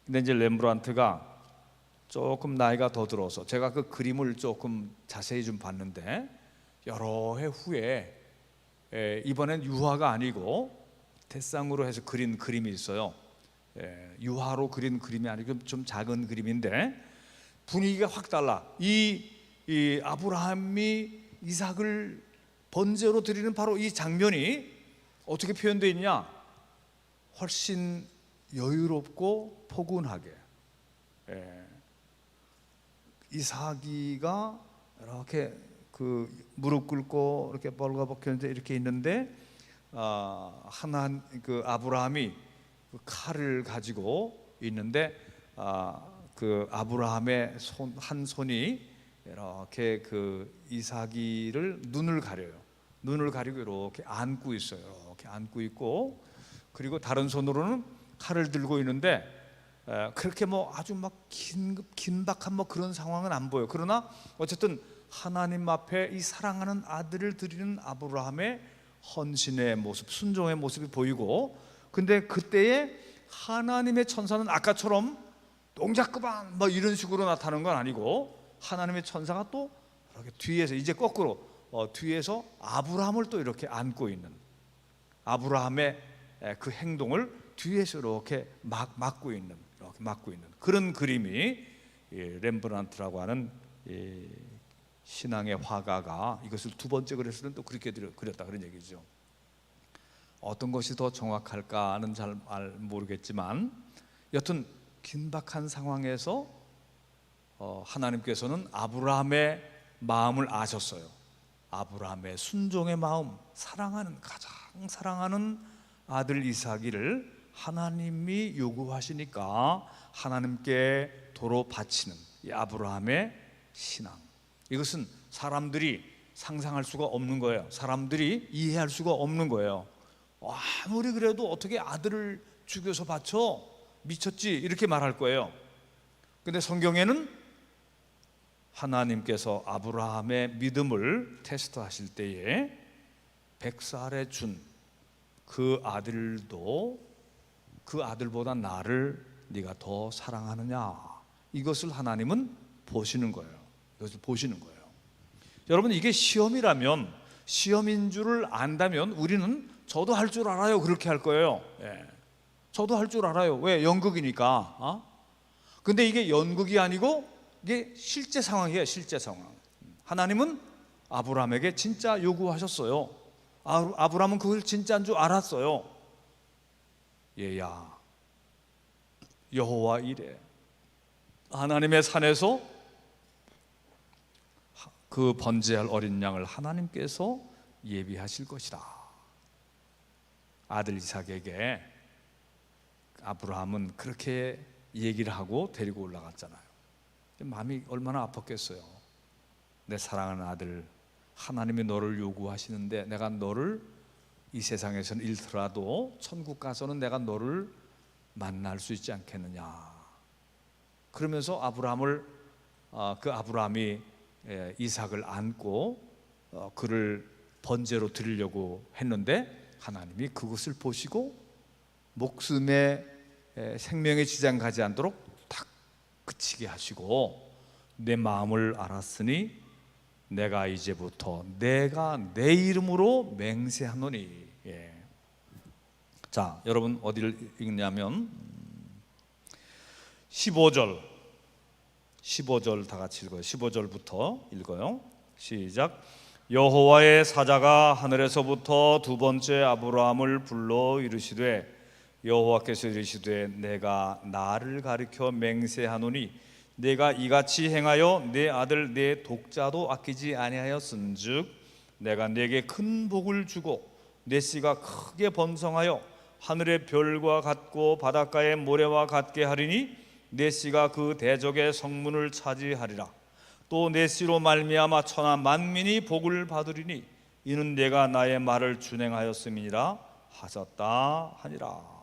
근데 이제 렘브란트가 조금 나이가 더 들어서, 제가 그 그림을 조금 자세히 좀 봤는데 여러 해 후에 이번엔 유화가 아니고 대상으로 해서 그린 그림이 있어요. 유화로 그린 그림이 아니고 좀 작은 그림인데 분위기가 확 달라. 이 아브라함이 이삭을 번제로 드리는 바로 이 장면이 어떻게 표현되어 있냐? 훨씬 여유롭고 포근하게. 이삭이가 이렇게 그 무릎 꿇고 이렇게 벌거벗겼는데 이렇게 있는데 그 아브라함이 그 칼을 가지고 있는데 그 아브라함의 한 손이 이렇게 그 이삭이를 눈을 가려요. 눈을 가리고 이렇게 안고 있어요. 이렇게 안고 있고, 그리고 다른 손으로는 칼을 들고 있는데 그렇게 뭐 아주 막 긴박한 뭐 그런 상황은 안 보여. 그러나 어쨌든 하나님 앞에 이 사랑하는 아들을 드리는 아브라함의 헌신의 모습, 순종의 모습이 보이고, 근데 그때에 하나님의 천사는 아까처럼 동작 그만 뭐 이런 식으로 나타나는 건 아니고, 하나님의 천사가 또 이렇게 뒤에서 이제 거꾸로 뒤에서 아브라함을 또 이렇게 안고 있는, 아브라함의 그 행동을 뒤에서 이렇게 막고 있는, 이렇게 막고 있는 그런 그림이 렘브란트라고 하는 신앙의 화가가 이것을 두 번째 그렸을 때는 또 그렇게 그렸다 그런 얘기죠. 어떤 것이 더 정확할까는 잘 모르겠지만 여튼 긴박한 상황에서 하나님께서는 아브라함의 마음을 아셨어요. 아브라함의 순종의 마음, 가장 사랑하는 아들 이삭이를 하나님이 요구하시니까 하나님께 도로 바치는 이 아브라함의 신앙, 이것은 사람들이 상상할 수가 없는 거예요. 사람들이 이해할 수가 없는 거예요. 아무리 그래도 어떻게 아들을 죽여서 바쳐? 미쳤지? 이렇게 말할 거예요. 근데 성경에는 하나님께서 아브라함의 믿음을 테스트하실 때에 100살에 준 그 아들도 그 아들보다 나를 네가 더 사랑하느냐, 이것을 하나님은 보시는 거예요. 이것을 보시는 거예요. 여러분, 이게 시험이라면, 시험인 줄을 안다면 우리는 저도 할 줄 알아요 그렇게 할 거예요. 저도 할 줄 알아요. 왜? 연극이니까. 근데 이게 연극이 아니고 이게 실제 상황이에요. 실제 상황. 하나님은 아브라함에게 진짜 요구하셨어요. 아브라함은 그걸 진짜인 줄 알았어요. 얘야, 여호와 이레, 하나님의 산에서 그 번제할 어린 양을 하나님께서 예비하실 것이다. 아들 이삭에게 아브라함은 그렇게 얘기를 하고 데리고 올라갔잖아요. 마음이 얼마나 아팠겠어요. 내 사랑하는 아들, 하나님이 너를 요구하시는데 내가 너를 이 세상에서는 잃더라도 천국 가서는 내가 너를 만날 수 있지 않겠느냐. 그러면서 아브라함이 이삭을 안고 그를 번제로 드리려고 했는데 하나님이 그것을 보시고 목숨에 생명에 지장 가지 않도록 탁 그치게 하시고, 내 마음을 알았으니 내가 이제부터 내가 내 이름으로 맹세하노니. 자, 여러분 어디를 읽냐면 15절 다 같이 읽어요. 15절부터 읽어요. 시작. 여호와의 사자가 하늘에서부터 두 번째 아브라함을 불러 이르시되, 여호와께서 이르시되 내가 나를 가리켜 맹세하노니 내가 이같이 행하여 내 아들 내 독자도 아끼지 아니하였은즉 내가 네게 큰 복을 주고 내 씨가 크게 번성하여 하늘의 별과 같고 바닷가의 모래와 같게 하리니 내 씨가 그 대적의 성문을 차지하리라. 또 내 씨로 말미암아 천하 만민이 복을 받으리니 이는 내가 나의 말을 준행하였음이니라 하셨다 하니라.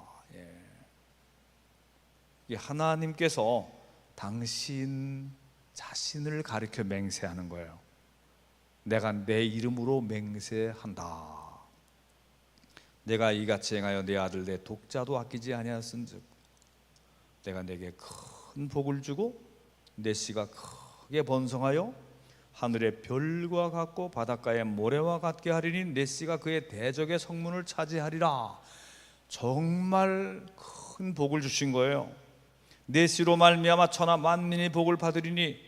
이 하나님께서 당신 자신을 가리켜 맹세하는 거예요. 내가 내 이름으로 맹세한다. 내가 이같이 행하여 내 아들 내 독자도 아끼지 아니하였은즉 내가 내게 큰 복을 주고 내 씨가 크게 번성하여 하늘의 별과 같고 바닷가의 모래와 같게 하리니 내 씨가 그의 대적의 성문을 차지하리라. 정말 큰 복을 주신 거예요. 내 씨로 말미암아 천하 만민이 복을 받으리니,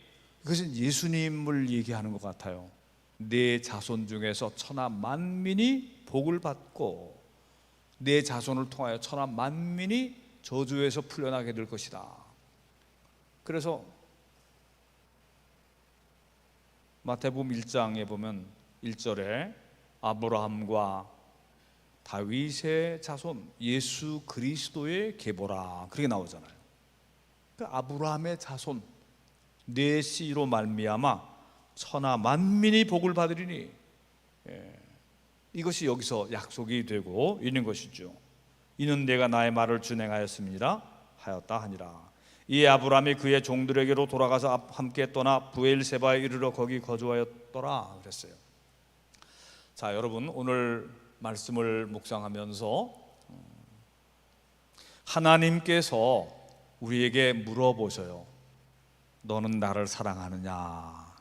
이것은 예수님을 얘기하는 것 같아요. 내 자손 중에서 천하 만민이 복을 받고 내 자손을 통하여 천하 만민이 저주에서 풀려나게 될 것이다. 그래서 마태복음 1장에 보면 1절에 아브라함과 다윗의 자손 예수 그리스도의 계보라 그렇게 나오잖아요. 그 아브라함의 자손 내 씨로 말미암아 천하 만민이 복을 받으리니, 이것이 여기서 약속이 되고 있는 것이죠. 이는 내가 나의 말을 준행하였습니다 하였다 하니라. 이 아브라함이 그의 종들에게로 돌아가서 함께 떠나 부엘세바에 이르러 거기 거주하였더라 그랬어요. 자, 여러분, 오늘 말씀을 묵상하면서 하나님께서 우리에게 물어보셔요. 너는 나를 사랑하느냐?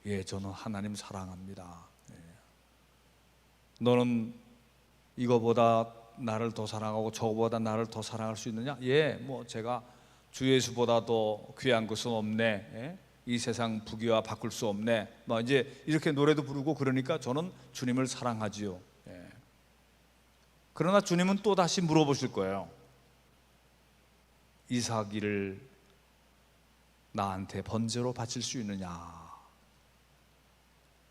예, 저는 하나님 사랑합니다. 너는 이거보다 나를 더 사랑하고 저거보다 나를 더 사랑할 수 있느냐? 예, 뭐 제가 주 예수보다 더 귀한 것은 없네. 예? 이 세상 부귀와 바꿀 수 없네. 뭐 이제 이렇게 노래도 부르고 그러니까 저는 주님을 사랑하지요. 예. 그러나 주님은 또 다시 물어보실 거예요. 이삭이를 나한테 번제로 바칠 수 있느냐?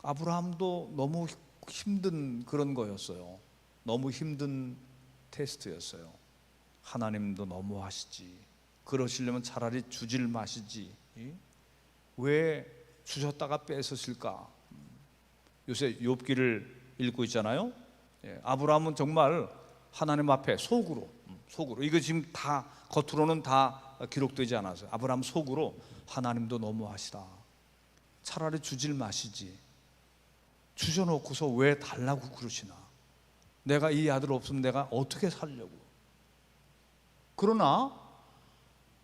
아브라함도 너무 힘든 그런 거였어요. 너무 힘든 테스트였어요. 하나님도 너무 하시지. 그러시려면 차라리 주질 마시지. 왜 주셨다가 뺏으실까? 요새 욥기를 읽고 있잖아요. 아브라함은 정말 하나님 앞에 속으로 이거 지금 다 겉으로는 다 기록되지 않아서 아브라함 속으로 하나님도 너무하시다. 차라리 주질 마시지. 주셔놓고서 왜 달라고 그러시나? 내가 이 아들 없으면 내가 어떻게 살려고? 그러나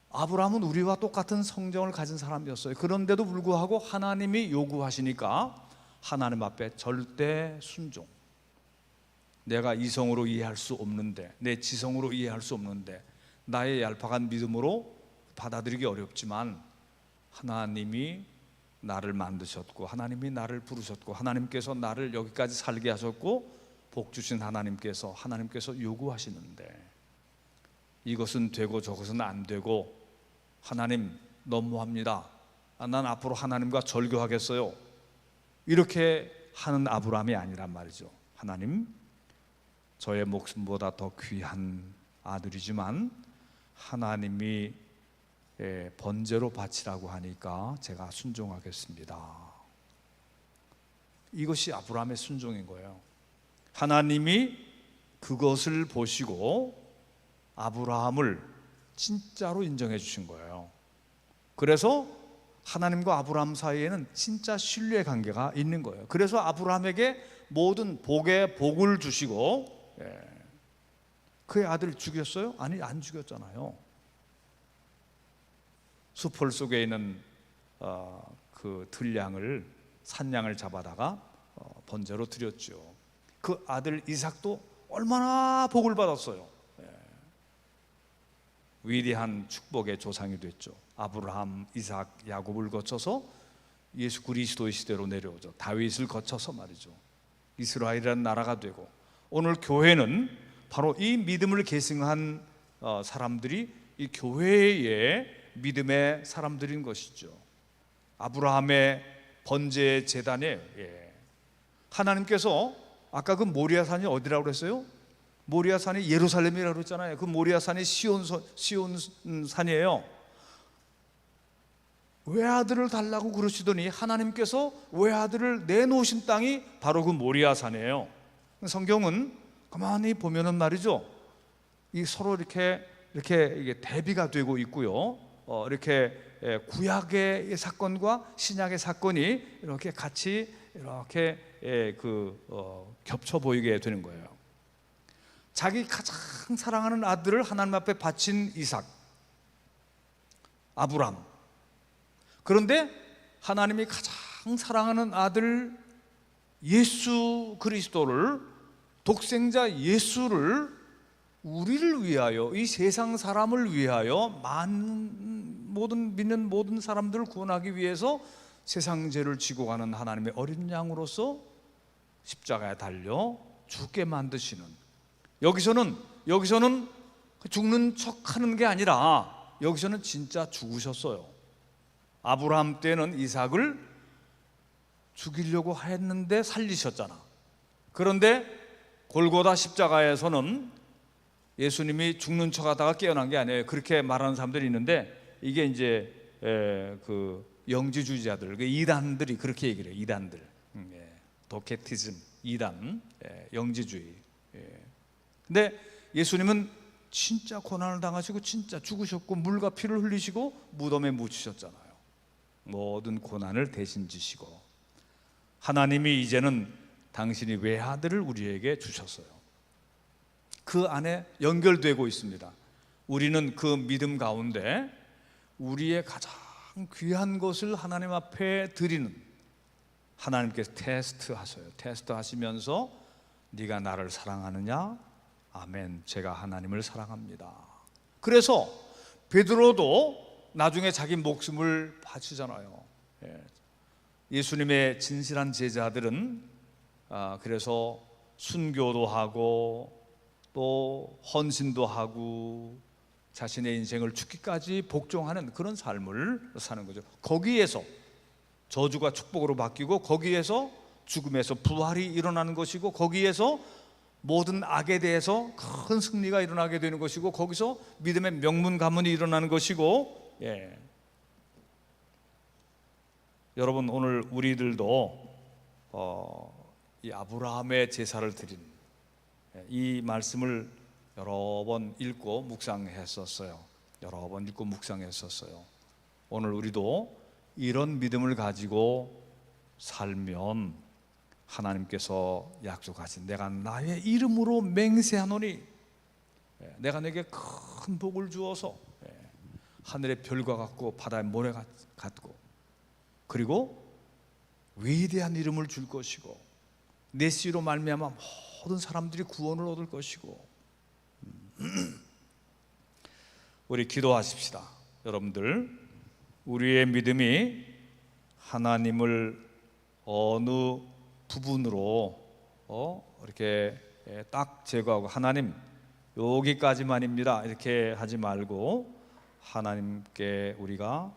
아브라함은 우리와 똑같은 성정을 가진 사람이었어요. 그런데도 불구하고 하나님이 요구하시니까 하나님 앞에 절대 순종. 내가 이성으로 이해할 수 없는데, 내 지성으로 이해할 수 없는데, 나의 얄팍한 믿음으로 받아들이기 어렵지만 하나님이 나를 만드셨고 하나님이 나를 부르셨고 하나님께서 나를 여기까지 살게 하셨고 복 주신 하나님께서 요구하시는데 이것은 되고 저것은 안 되고, 하나님 너무합니다. 난 앞으로 하나님과 절교하겠어요. 이렇게 하는 아브라함이 아니란 말이죠. 하나님, 저의 목숨보다 더 귀한 아들이지만 하나님이 번제로 바치라고 하니까 제가 순종하겠습니다. 이것이 아브라함의 순종인 거예요. 하나님이 그것을 보시고 아브라함을 진짜로 인정해 주신 거예요. 그래서 하나님과 아브라함 사이에는 진짜 신뢰 관계가 있는 거예요. 그래서 아브라함에게 모든 복의 복을 주시고, 그의 아들 죽였어요? 아니, 안 죽였잖아요. 수풀 속에 있는 그 들량을, 산양을 잡아다가 번제로 드렸죠. 그 아들 이삭도 얼마나 복을 받았어요. 위대한 축복의 조상이 됐죠. 아브라함, 이삭, 야곱을 거쳐서 예수 그리스도의 시대로 내려오죠. 다윗을 거쳐서 말이죠. 이스라엘이라는 나라가 되고, 오늘 교회는 바로 이 믿음을 계승한 사람들이 이 교회의 믿음의 사람들인 것이죠. 아브라함의 번제 제단에 하나님께서 아까 그 모리아산이 어디라고 그랬어요? 모리아산이 예루살렘이라고 그랬잖아요. 그 모리아산이 시온산이에요. 외아들을 달라고 그러시더니 하나님께서 외아들을 내놓으신 땅이 바로 그 모리아산이에요. 성경은 가만히 보면은 말이죠, 이 서로 이렇게 이게 대비가 되고 있고요. 이렇게 구약의 사건과 신약의 사건이 이렇게 같이 이렇게 겹쳐 보이게 되는 거예요. 자기 가장 사랑하는 아들을 하나님 앞에 바친 이삭, 아브람. 그런데 하나님이 가장 사랑하는 아들 예수 그리스도를, 독생자 예수를 우리를 위하여, 이 세상 사람을 위하여, 모든 믿는 모든 사람들을 구원하기 위해서 세상 죄를 지고 가는 하나님의 어린 양으로서 십자가에 달려 죽게 만드시는, 여기서는 죽는 척하는 게 아니라 여기서는 진짜 죽으셨어요. 아브라함 때는 이삭을 죽이려고 했는데 살리셨잖아. 그런데 골고다 십자가에서는 예수님이 죽는 척하다가 깨어난 게 아니에요. 그렇게 말하는 사람들이 있는데, 이게 이제 그 영지주의자들, 그 이단들이 그렇게 얘기를 해요. 이단들, 도케티즘, 이단, 영지주의. 근데 예수님은 진짜 고난을 당하시고 진짜 죽으셨고 물과 피를 흘리시고 무덤에 묻히셨잖아요. 모든 고난을 대신 지시고, 하나님이 이제는 당신이 외아들을 우리에게 주셨어요. 그 안에 연결되고 있습니다. 우리는 그 믿음 가운데 우리의 가장 귀한 것을 하나님 앞에 드리는, 하나님께서 테스트하셔요. 테스트하시면서 네가 나를 사랑하느냐? 아멘, 제가 하나님을 사랑합니다. 그래서 베드로도 나중에 자기 목숨을 바치잖아요. 예수님의 진실한 제자들은 그래서 순교도 하고 또 헌신도 하고 자신의 인생을 죽기까지 복종하는 그런 삶을 사는 거죠. 거기에서 저주가 축복으로 바뀌고, 거기에서 죽음에서 부활이 일어나는 것이고, 거기에서 모든 악에 대해서 큰 승리가 일어나게 되는 것이고, 거기서 믿음의 명문 가문이 일어나는 것이고. 여러분, 오늘 우리들도 이 아브라함의 제사를 드린 이 말씀을 여러 번 읽고 묵상했었어요. 오늘 우리도 이런 믿음을 가지고 살면 하나님께서 약속하신, 내가 나의 이름으로 맹세하노니 내가 내게 큰 복을 주어서 하늘의 별과 같고 바다의 모래 같고, 그리고 위대한 이름을 줄 것이고, 내 씨로 말미암아 모든 사람들이 구원을 얻을 것이고. 우리 기도하십시다. 여러분들, 우리의 믿음이 하나님을 어느 부분으로 이렇게 딱 제거하고, 하나님 여기까지만입니다 이렇게 하지 말고, 하나님께 우리가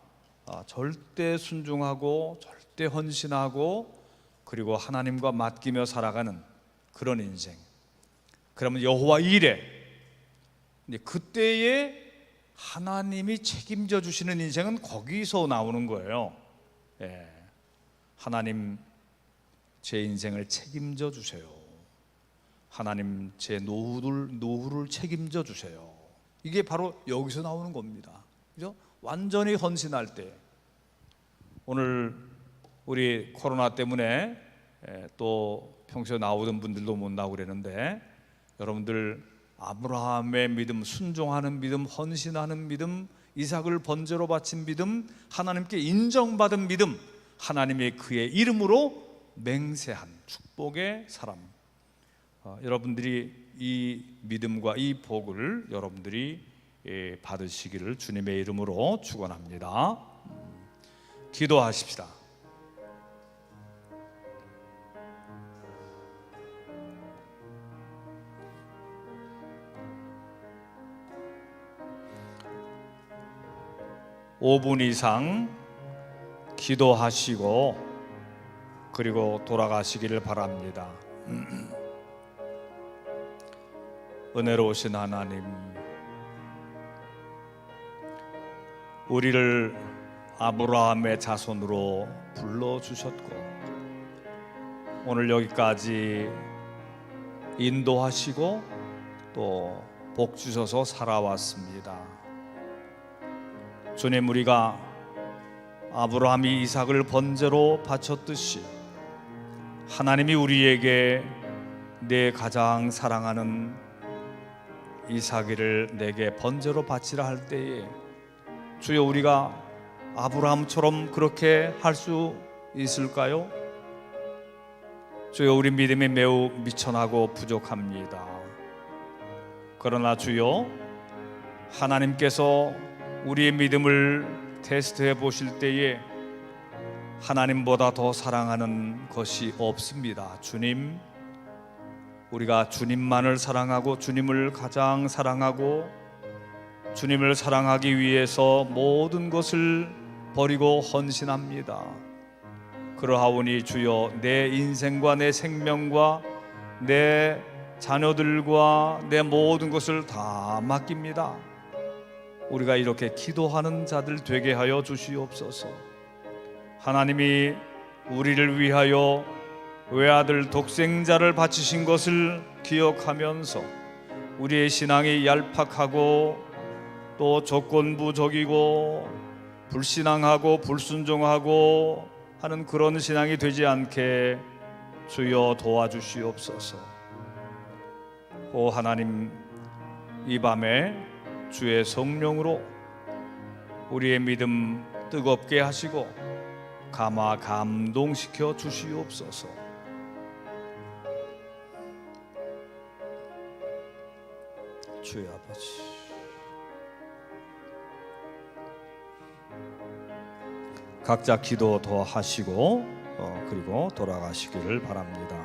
절대 순종하고 절대 헌신하고, 그리고 하나님과 맡기며 살아가는 그런 인생. 그러면 여호와 이레, 그때에 하나님이 책임져 주시는 인생은 거기서 나오는 거예요. 하나님, 제 인생을 책임져 주세요. 하나님, 제 노후를 책임져 주세요. 이게 바로 여기서 나오는 겁니다. 그죠? 완전히 헌신할 때. 오늘 우리 코로나 때문에 또 평소에 나오던 분들도 못 나오고 그랬는데, 여러분들 아브라함의 믿음, 순종하는 믿음, 헌신하는 믿음, 이삭을 번제로 바친 믿음, 하나님께 인정받은 믿음, 하나님의 그의 이름으로 맹세한 축복의 사람, 여러분들이 이 믿음과 이 복을 여러분들이 받으시기를 주님의 이름으로 축원합니다. 기도하십시다. (5분) 이상 기도하시고 그리고 돌아가시기를 바랍니다. 은혜로우신 하나님, 우리를 아브라함의 자손으로 불러주셨고 오늘 여기까지 인도하시고 또 복 주셔서 살아왔습니다. 주님, 우리가 아브라함이 이삭을 번제로 바쳤듯이 하나님이 우리에게 내 가장 사랑하는 이삭이를 내게 번제로 바치라 할 때에 주여, 우리가 아브라함처럼 그렇게 할 수 있을까요? 주여, 우리 믿음이 매우 미천하고 부족합니다. 그러나 주여, 하나님께서 우리의 믿음을 테스트해 보실 때에 하나님보다 더 사랑하는 것이 없습니다. 주님, 우리가 주님만을 사랑하고 주님을 가장 사랑하고 주님을 사랑하기 위해서 모든 것을 버리고 헌신합니다. 그러하오니 주여, 내 인생과 내 생명과 내 자녀들과 내 모든 것을 다 맡깁니다. 우리가 이렇게 기도하는 자들 되게 하여 주시옵소서. 하나님이 우리를 위하여 외아들 독생자를 바치신 것을 기억하면서 우리의 신앙이 얄팍하고 또 조건부적이고 불신앙하고 불순종하고 하는 그런 신앙이 되지 않게 주여 도와주시옵소서. 오 하나님, 이 밤에 주의 성령으로 우리의 믿음 뜨겁게 하시고 감동시켜 주시옵소서. 주의 아버지, 각자 기도 더 하시고 그리고 돌아가시기를 바랍니다.